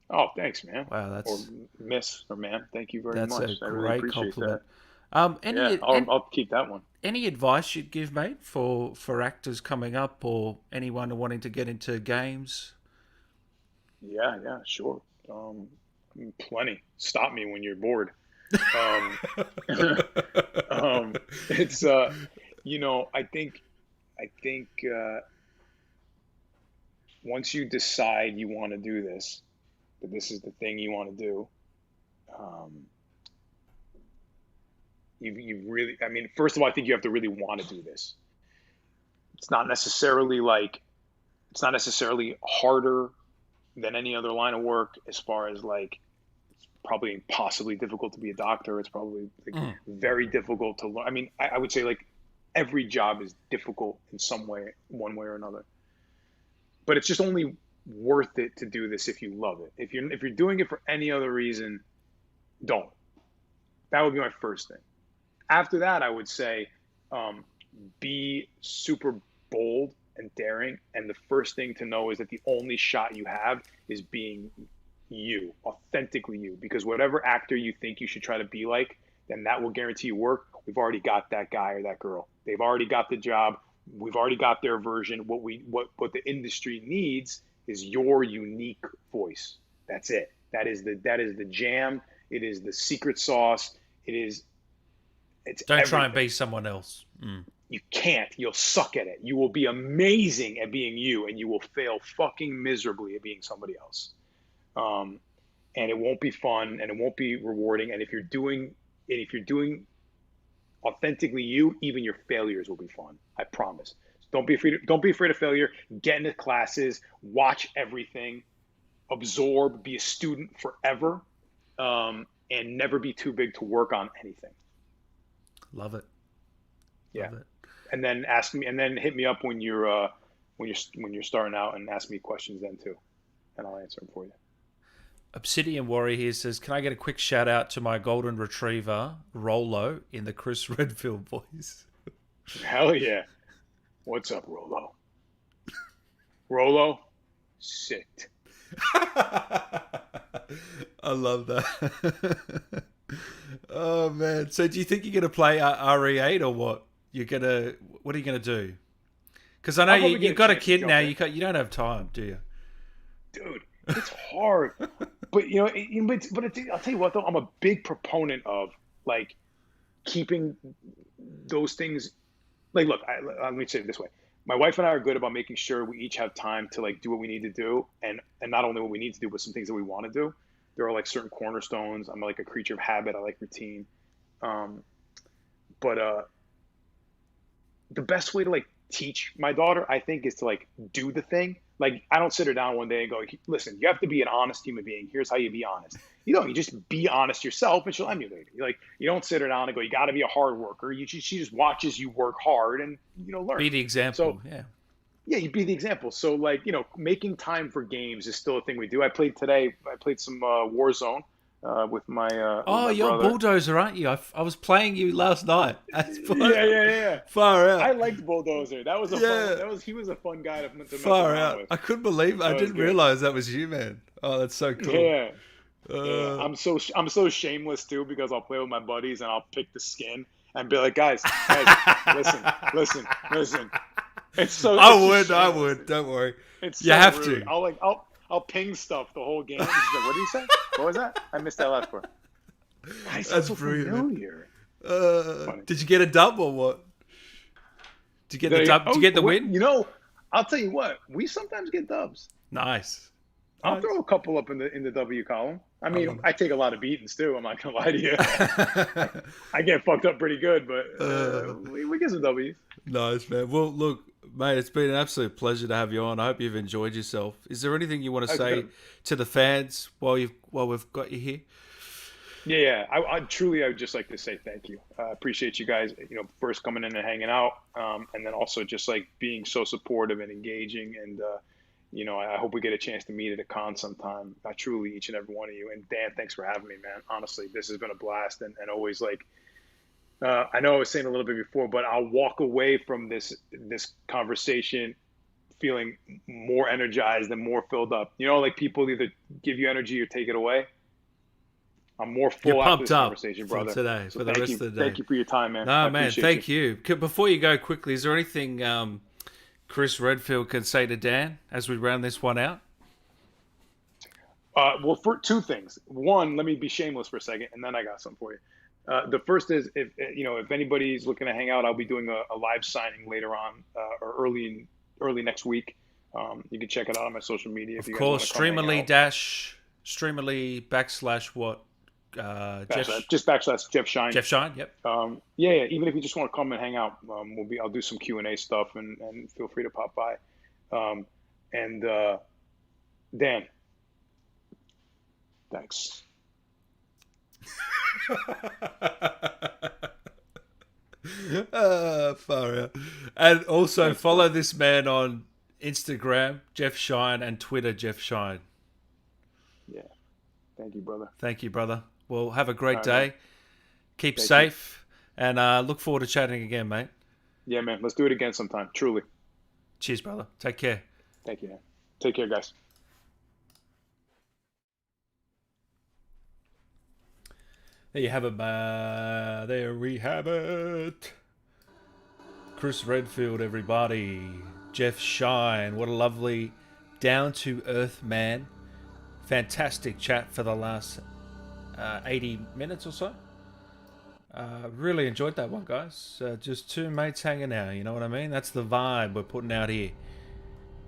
Oh, thanks, man. Wow, Or miss or man. Thank you very that's a much. I really great appreciate that. compliment. Yeah, I'll keep that one. Any advice you'd give, mate, for actors coming up or anyone wanting to get into games? Yeah, yeah, sure. Plenty. Stop me when you're bored. Um, it's I think once you decide you want to do this, that this is the thing you want to do, um, you really, I mean, first of all, I think you have to really want to do this. It's not necessarily like it's not necessarily harder than any other line of work, as far as like it's probably impossibly difficult to be a doctor. It's probably like Mm. very difficult to learn. I mean, I would say like every job is difficult in some way, one way or another. But it's just only worth it to do this if you love it. If you're doing it for any other reason, don't. That would be my first thing. After that, I would say um, be super bold and daring. And the first thing to know is that the only shot you have is being you, authentically you. Because whatever actor you think you should try to be like, then that will guarantee you work. We've already got that guy or that girl. They've already got the job. We've already got their version. What the industry needs is your unique voice. That's it. That is the jam. It is the secret sauce. It's Don't try and everything. be someone else. Mm. You can't. You'll suck at it. You will be amazing at being you, and you will fail fucking miserably at being somebody else. Um, and it won't be fun, and it won't be rewarding. And if you're doing authentically you, even your failures will be fun. I promise. Don't be afraid of failure. Get into classes, watch everything, absorb, be a student forever, and never be too big to work on anything. Love it. Yeah. Love it. And then ask me, and then hit me up when you're starting out, and ask me questions then too, and I'll answer them for you. Obsidian Warrior here says, "Can I get a quick shout out to my golden retriever Rolo in the Chris Redfield voice?" Hell yeah. What's up, Rolo? Rolo, sit. I love that. Oh man! So do you think you're gonna play RE8 or what? What are you gonna do? Because I know I'll probably you get a got a chance to kid jump now. in. You don't have time, do you? Dude, it's hard. But I'll tell you what though, I'm a big proponent of like keeping those things. Like, look, let me say it this way: my wife and I are good about making sure we each have time to like do what we need to do, and not only what we need to do, but some things that we want to do. There are like certain cornerstones. I'm like a creature of habit. I like routine. Um, but the best way to like teach my daughter, I think, is to like do the thing. Like I don't sit her down one day and go, listen, you have to be an honest human being. Here's how you be honest. You just be honest yourself and she'll emulate it. Like you don't sit her down and go, you got to be a hard worker. She just watches you work hard and learn. Be the So example. Yeah. yeah, you be the example. So like making time for games is still a thing we do. I played today. I played some Warzone with Oh, my you're a brother. bulldozer, aren't you? I was playing you last night. That's Yeah. far I out. liked Bulldozer. That was a Yeah. fun. He was a fun guy to mess Far around out. with. I couldn't believe I That was didn't good. realize that was you, man. Oh, that's so cool. Yeah, yeah. Uh, I'm so shameless too because I'll play with my buddies and I'll pick the skin and be like, guys, listen. It's so. I It's would, just I shameless. would. Don't worry. It's You so have rude. to. I'll ping stuff the whole game. She's like, what did he say? What was that? I missed that last part. Why is that That's so brilliant, man. familiar? Funny. Did you get a dub or what? Did you get the dub? Did you get the win? I'll tell you what. We sometimes get dubs. Nice. I'll Nice. throw a couple up in the W column. I love mean, it. I take a lot of beatings too. I'm not gonna lie to you. I get fucked up pretty good, but we get some W's. Nice, man. Well, look, mate, it's been an absolute pleasure to have you on. I hope you've enjoyed yourself. Is there anything you want to say Good. to the fans while we've got you here? Yeah. I would just like to say thank you. I appreciate you guys. First coming in and hanging out, and then also just like being so supportive and engaging. And I hope we get a chance to meet at a con sometime. Truly, each and every one of you. And Dan, thanks for having me, man. Honestly, this has been a blast, and always like. I know I was saying a little bit before, but I'll walk away from this conversation feeling more energized and more filled up. Like people either give you energy or take it away. I'm more full You're after pumped this up conversation, for brother. today, So for the thank rest you, of the day. thank you for your time, man. No, I man, appreciate thank you. Before you go quickly, is there anything Chris Redfield can say to Dan as we round this one out? Well, for two things. One, let me be shameless for a second, and then I got something for you. The first is if anybody's looking to hang out, I'll be doing a live signing later on or early next week. You can check it out on my social media. If Of you guys course, want to come hang out. Streamerly / what? Just / Jeff Shine. Jeff Shine. Yep. Yeah. Even if you just want to come and hang out, I'll do some Q&A stuff, and feel free to pop by. And Dan, thanks. Far out. And also Thanks, follow this man on Instagram, Jeff Shine, and Twitter, Jeff Shine. Yeah. Thank you, brother. Thank you, brother. Well, have a great All right, day. man. Keep Thank safe, and look forward to chatting again, mate. Yeah, man. Let's do it again sometime. Truly. Cheers, brother. Take care. Thank you, man. Take care, guys. There you have it, there we have it. Chris Redfield, everybody. Jeff Shine. What a lovely, down-to-earth man. Fantastic chat for the last 80 minutes or so. Really enjoyed that one, guys. Just two mates hanging out, you know what I mean? That's the vibe we're putting out here.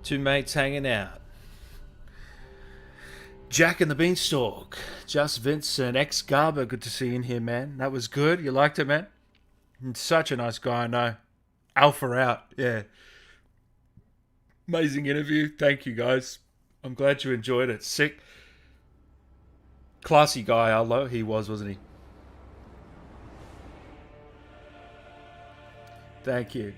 Two mates hanging out. Jack and the Beanstalk. Just Vincent. Ex-Garber. Good to see you in here, man. That was good. You liked it, man? Such a nice guy, I know. Alpha out. Yeah. Amazing interview. Thank you, guys. I'm glad you enjoyed it. Sick. Classy guy, although he was, wasn't he? Thank you.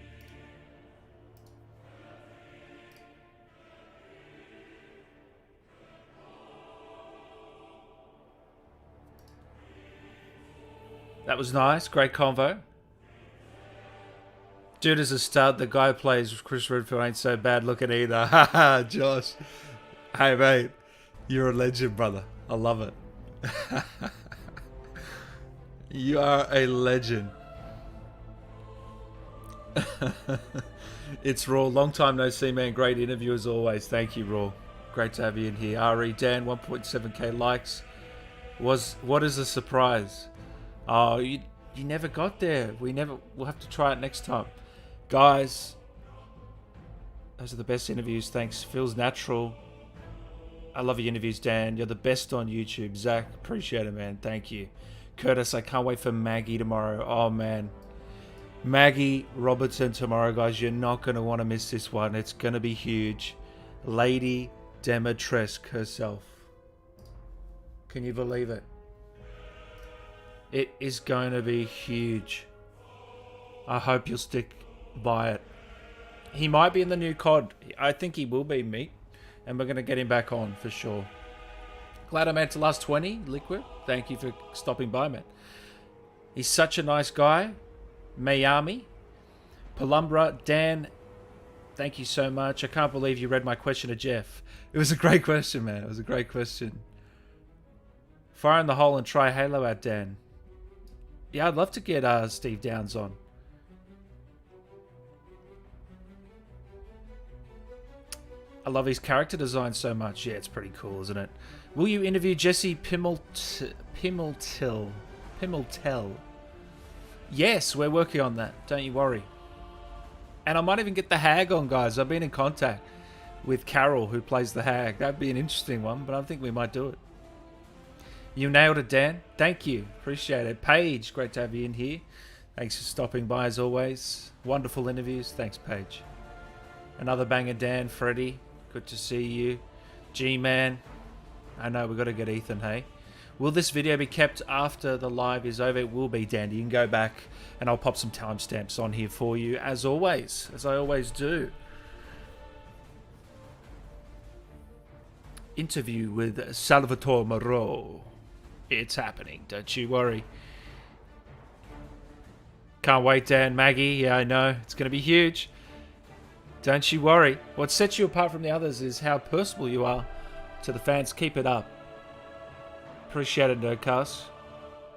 That was nice. Great convo. Dude is a stud. The guy who plays Chris Redfield ain't so bad looking either. Haha, Josh. Hey, mate. You're a legend, brother. I love it. You are a legend. It's Raw. Long time no see, man. Great interview as always. Thank you, Raw. Great to have you in here. Ari, Dan, 1.7k likes. What is a surprise? Oh, you never got there. We'll have to try it next time. Guys, those are the best interviews. Thanks. Feels natural. I love your interviews, Dan. You're the best on YouTube. Zach, appreciate it, man. Thank you. Curtis, I can't wait for Maggie tomorrow. Oh, man. Maggie Robertson tomorrow, guys. You're not going to want to miss this one. It's going to be huge. Lady Demetresque herself. Can you believe it? It is going to be huge. I hope you'll stick by it. He might be in the new COD. I think he will be, meat. And we're going to get him back on for sure. Glad I made it to last 20, Liquid. Thank you for stopping by, man. He's such a nice guy. Miami. Pelumbra. Dan, thank you so much. I can't believe you read my question to Jeff. It was a great question, man. It was a great question. Fire in the hole and try Halo out, Dan. Yeah, I'd love to get Steve Downs on. I love his character design so much. Yeah, it's pretty cool, isn't it? Will you interview Jesse Pimeltel? Yes, we're working on that. Don't you worry. And I might even get the Hag on, guys. I've been in contact with Carol, who plays the Hag. That'd be an interesting one, but I think we might do it. You nailed it, Dan. Thank you. Appreciate it. Paige, great to have you in here. Thanks for stopping by as always. Wonderful interviews. Thanks, Paige. Another banger, Dan. Freddie, good to see you. G-Man. I know, we've got to get Ethan, hey? Will this video be kept after the live is over? It will be, Dan. You can go back and I'll pop some timestamps on here for you, as always, as I always do. Interview with Salvatore Moreau. It's happening, don't you worry. Can't wait, Dan. Maggie, yeah, I know. It's going to be huge. Don't you worry. What sets you apart from the others is how personable you are to the fans. Keep it up. Appreciate it, Nerdcast.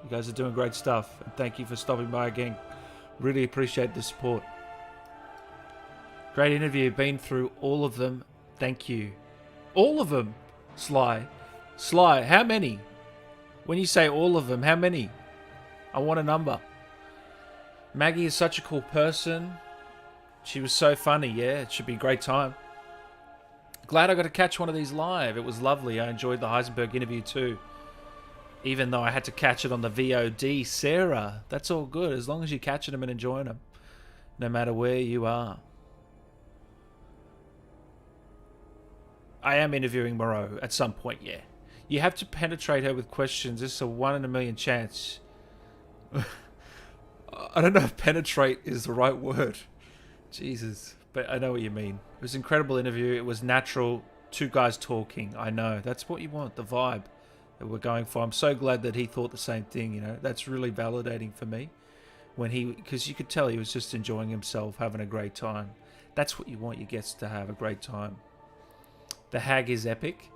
You guys are doing great stuff. And thank you for stopping by again. Really appreciate the support. Great interview. Been through all of them. Thank you. All of them, Sly. Sly, how many? When you say all of them, how many? I want a number. Maggie is such a cool person. She was so funny, yeah. It should be a great time. Glad I got to catch one of these live. It was lovely. I enjoyed the Heisenberg interview too. Even though I had to catch it on the VOD. Sarah, that's all good. As long as you're catching them and enjoying them. No matter where you are. I am interviewing Moreau at some point, yeah. You have to penetrate her with questions. This is a 1 in a million chance. I don't know if penetrate is the right word. Jesus. But I know what you mean. It was an incredible interview. It was natural. Two guys talking. I know. That's what you want. The vibe that we're going for. I'm so glad that he thought the same thing, you know. That's really validating for me. Because you could tell he was just enjoying himself, having a great time. That's what you want. You get to have a great time. The Hag is epic.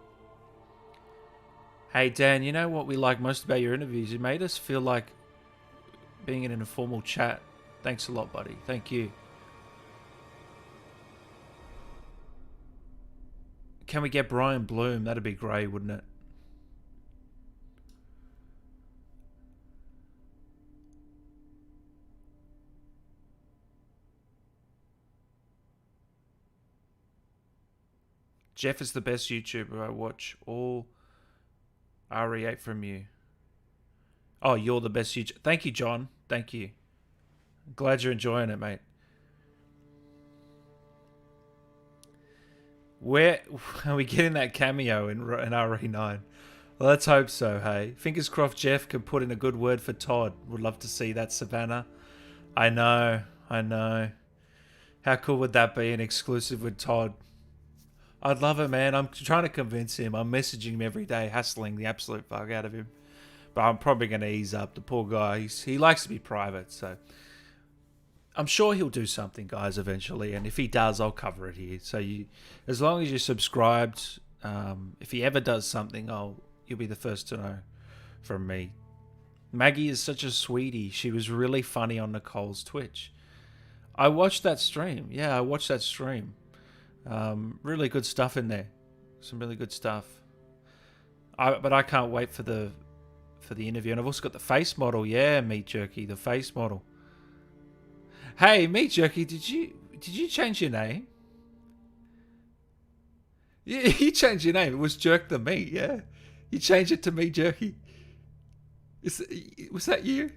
Hey, Dan, you know what we like most about your interviews? You made us feel like being in an informal chat. Thanks a lot, buddy. Thank you. Can we get Brian Bloom? That'd be great, wouldn't it? Jeff is the best YouTuber I watch. All RE8 from you. Oh, you're the best YouTuber. Thank you, John. Thank you. Glad you're enjoying it, mate. Where are we getting that cameo in RE9? Well, let's hope so, hey. Fingers crossed Jeff can put in a good word for Todd. Would love to see that, Savannah. I know. How cool would that be, an exclusive with Todd? I'd love it, man. I'm trying to convince him. I'm messaging him every day, hassling the absolute fuck out of him. But I'm probably going to ease up. The poor guy, he likes to be private, so... I'm sure he'll do something, guys, eventually. And if he does, I'll cover it here. So as long as you're subscribed, if he ever does something, you'll be the first to know from me. Maggie is such a sweetie. She was really funny on Nicole's Twitch. I watched that stream. Yeah, I watched that stream. Really good stuff in there. Some really good stuff. But I can't wait for the interview. And I've also got the face model. Yeah, Meat Jerky, the face model. Hey, Meat Jerky, did you change your name? Yeah, you changed your name. It was Jerk the Meat. Yeah, you changed it to Meat Jerky. Was that you?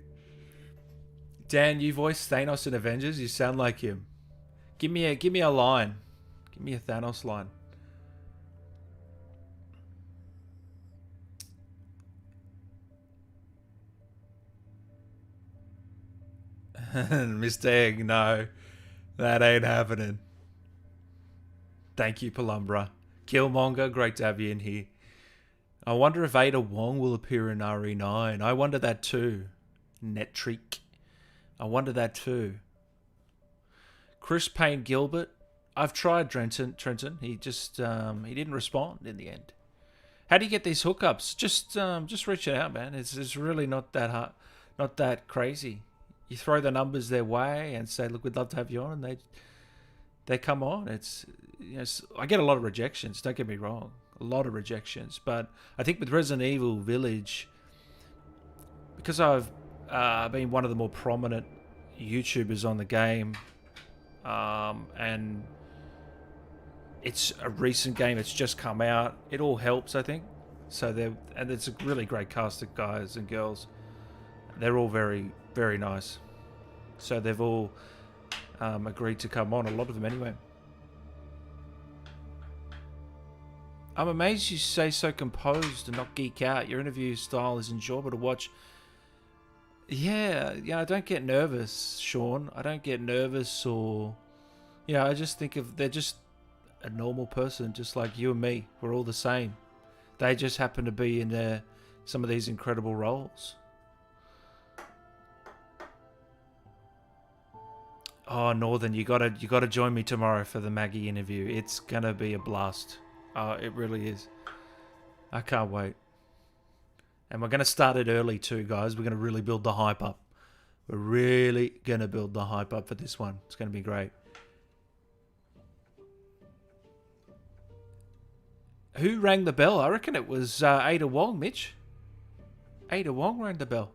Dan, you voiced Thanos in Avengers. You sound like him. Give me a line. Give me a Thanos line. Mr. Egg, no. That ain't happening. Thank you, Pelumbra. Killmonger, great to have you in here. I wonder if Ada Wong will appear in RE9. I wonder that too. Netrick. I wonder that too. Chris Payne Gilbert. I've tried Trenton. He just he didn't respond in the end. How do you get these hookups? Just reach it out, man. It's really not that hard, not that crazy. You throw the numbers their way and say, "Look, we'd love to have you on," and they come on. It's, you know, I get a lot of rejections. Don't get me wrong, a lot of rejections. But I think with Resident Evil Village, because I've been one of the more prominent YouTubers on the game, and it's a recent game. It's just come out. It all helps, I think. So and it's a really great cast of guys and girls. They're all very, very nice. So they've all agreed to come on. A lot of them, anyway. I'm amazed you stay so composed and not geek out. Your interview style is enjoyable to watch. Yeah, I don't get nervous, Sean. I don't get nervous or... I just think they're just a normal person, just like you and me. We're all the same. They just happen to be in some of these incredible roles. Oh, Northern, you gotta join me tomorrow for the Maggie interview. It's gonna be a blast. It really is. I can't wait. And we're gonna start it early too, guys. We're gonna really build the hype up. We're really gonna build the hype up for this one. It's gonna be great. Who rang the bell? I reckon it was Ada Wong, Mitch. Ada Wong rang the bell.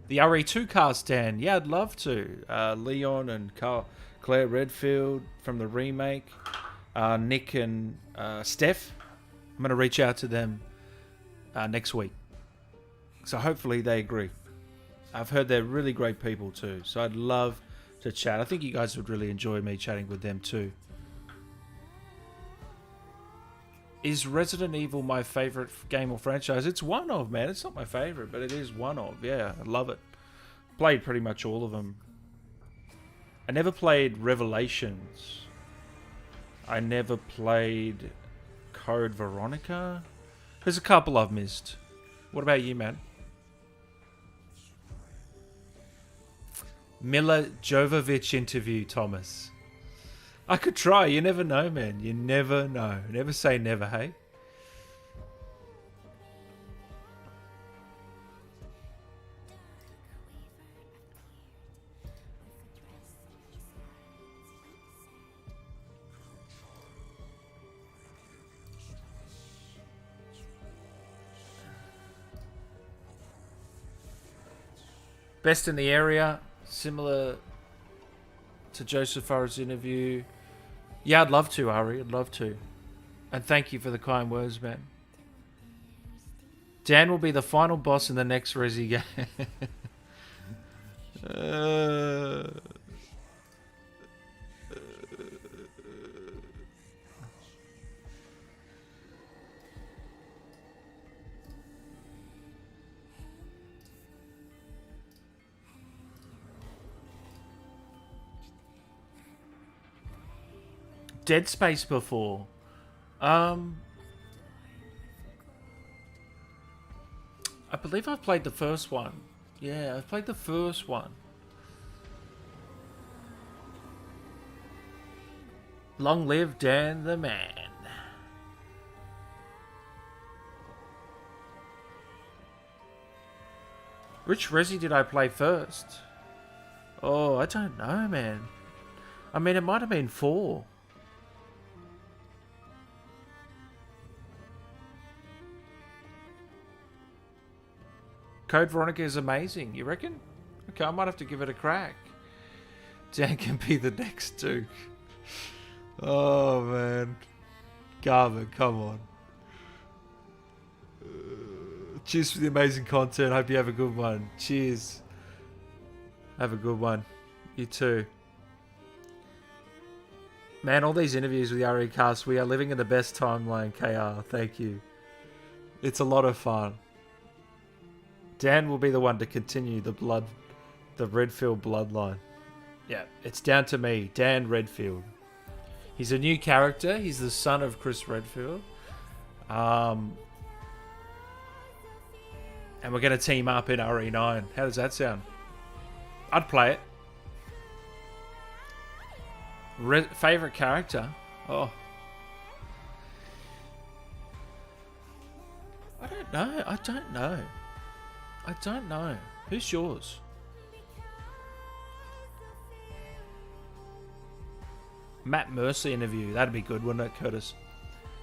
The RE2 cast, Dan. Yeah, I'd love to. Leon and Claire Redfield from the remake. Nick and Steph. I'm going to reach out to them next week. So hopefully they agree. I've heard they're really great people too. So I'd love to chat. I think you guys would really enjoy me chatting with them too. Is Resident Evil my favorite game or franchise? It's one of, man. It's not my favorite, but it is one of. Yeah, I love it. Played pretty much all of them. I never played Revelations. I never played Code Veronica. There's a couple I've missed. What about you, man? Mila Jovovich interview, Thomas. I could try. You never know, man. You never know. Never say never, hey? Best in the area. Similar to Joseph Farah's interview. Yeah, I'd love to, Ari. I'd love to. And thank you for the kind words, man. Dan will be the final boss in the next Resi game. Dead Space before. I believe I've played the first one. Yeah, I've played the first one. Long live Dan the man. Which Resi did I play first? Oh, I don't know, man. I mean, it might have been 4. Code Veronica is amazing, you reckon? Okay, I might have to give it a crack. Dan can be the next Duke. Oh, man. Garvin, come on. Cheers for the amazing content. Hope you have a good one. Cheers. Have a good one. You too. Man, all these interviews with the RE cast, we are living in the best timeline, KR. Thank you. It's a lot of fun. Dan will be the one to continue the Redfield bloodline. Yeah, it's down to me, Dan Redfield. He's a new character. He's the son of Chris Redfield. And we're going to team up in RE9. How does that sound? I'd play it. Favorite character? Oh. I don't know. Who's yours? Matt Mercy interview. That'd be good, wouldn't it, Curtis?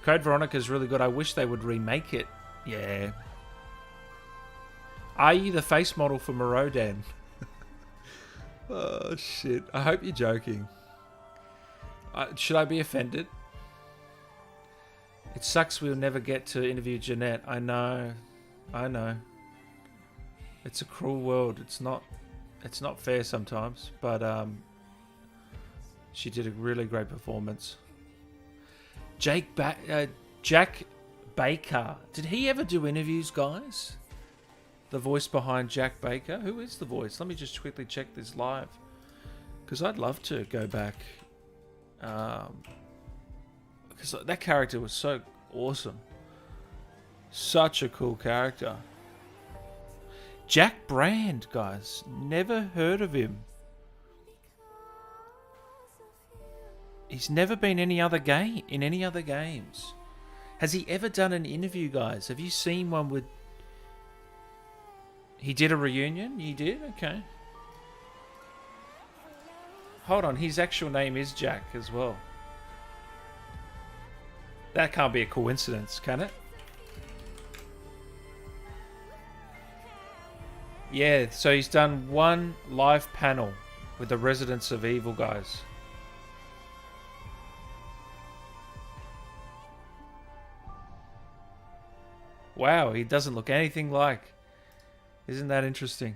Code Veronica's really good. I wish they would remake it. Yeah. Are you the face model for Morodin? Oh, shit. I hope you're joking. Should I be offended? It sucks we'll never get to interview Jeanette. I know. It's a cruel world. It's not fair sometimes, but she did a really great performance. Jack Baker. Did he ever do interviews, guys? The voice behind Jack Baker. Who is the voice? Let me just quickly check this live, because I'd love to go back. Because that character was so awesome. Such a cool character. Jack Brand, guys. Never heard of him. He's never been in any other games. Has he ever done an interview, guys? Have you seen one with... He did a reunion? You did? Okay. Hold on, his actual name is Jack as well. That can't be a coincidence, can it? Yeah, so he's done one live panel with the Residents of Evil guys. Wow, he doesn't look anything like. Isn't that interesting?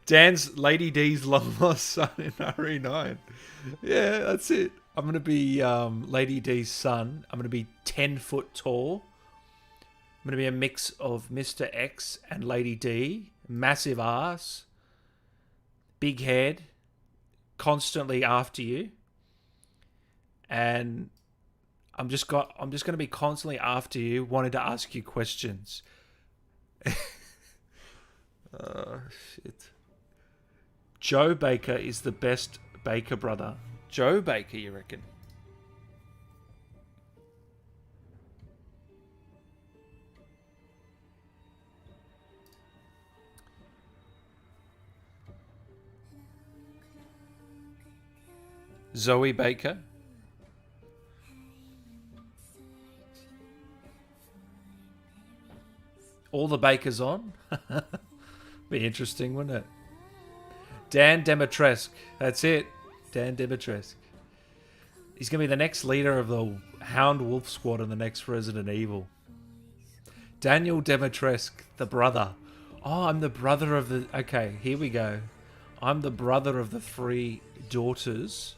Dan's Lady D's long lost son in RE9. Yeah, that's it. I'm going to be Lady D's son. I'm going to be 10 foot tall. I'm going to be a mix of Mr. X and Lady D. Massive ass. Big head. Constantly after you. And I'm just going to be constantly after you, wanting to ask you questions. Oh, shit. Joe Baker is the best Baker brother. Joe Baker, you reckon? Zoe Baker? All the Bakers on? Be interesting, wouldn't it? Dan Dimitrescu. That's it. Dan Dimitrescu. He's going to be the next leader of the Hound Wolf Squad in the next Resident Evil. Daniel Dimitrescu, the brother. Oh, I'm the brother of the... Okay, here we go. I'm the brother of the 3 daughters.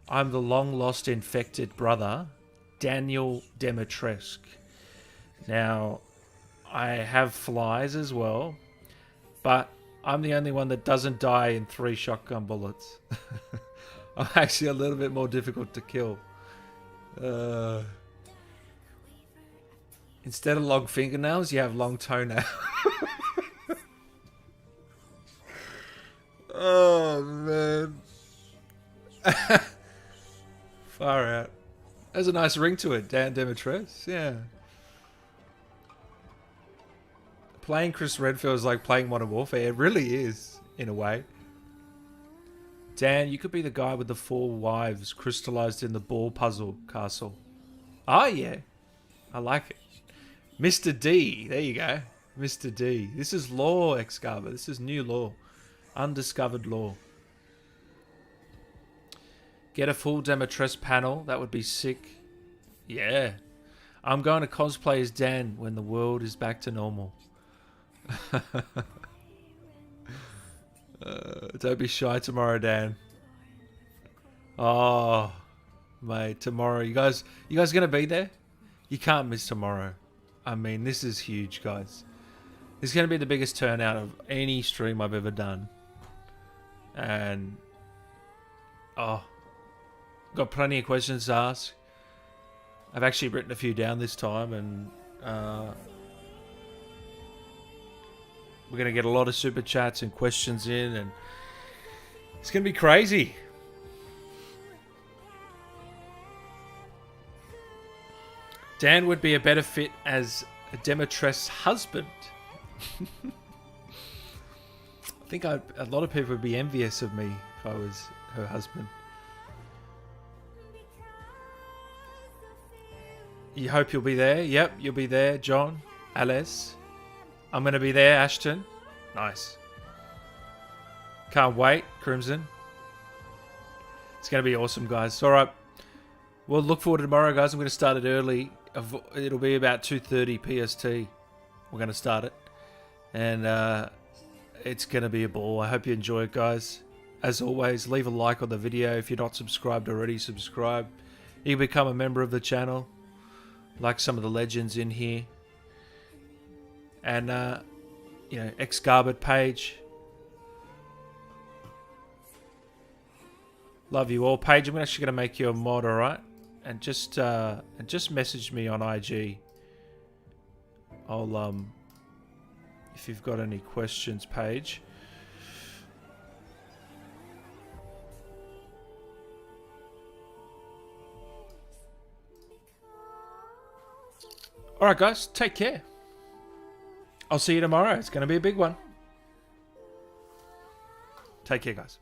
I'm the long-lost infected brother, Daniel Dimitrescu. Now, I have flies as well, but I'm the only one that doesn't die in 3 shotgun bullets. I'm actually a little bit more difficult to kill. Instead of long fingernails, you have long toenails. Oh, man. Far out. There's a nice ring to it, Dan Dimitrescu. Yeah. Playing Chris Redfield is like playing Modern Warfare. It really is, in a way. Dan, you could be the guy with the 4 wives crystallized in the ball puzzle castle. Oh, yeah. I like it. Mr. D. There you go. Mr. D. This is lore, Excava. This is new lore. Undiscovered lore. Get a full Demetress panel. That would be sick. Yeah. I'm going to cosplay as Dan when the world is back to normal. Don't be shy tomorrow, Dan. Oh, mate, tomorrow. You guys gonna be there? You can't miss tomorrow. I mean, this is huge, guys. This is gonna be the biggest turnout of any stream I've ever done. And oh, got plenty of questions to ask. I've actually written a few down this time, and we're going to get a lot of super chats and questions in, and it's going to be crazy. Dan would be a better fit as a Demetress husband. I think a lot of people would be envious of me if I was her husband. You hope you'll be there. Yep, you'll be there, John. Alice. I'm going to be there, Ashton. Nice. Can't wait, Crimson. It's going to be awesome, guys. All right. We'll look forward to tomorrow, guys. I'm going to start it early. It'll be about 2:30 PST. We're going to start it. And it's going to be a ball. I hope you enjoy it, guys. As always, leave a like on the video. If you're not subscribed already, subscribe. You can become a member of the channel, like some of the legends in here. And, you know, X-Garbet page. Love you all. Paige, I'm actually going to make you a mod, alright? And just message me on IG. I'll, if you've got any questions, Paige. Alright, guys. Take care. I'll see you tomorrow. It's going to be a big one. Take care, guys.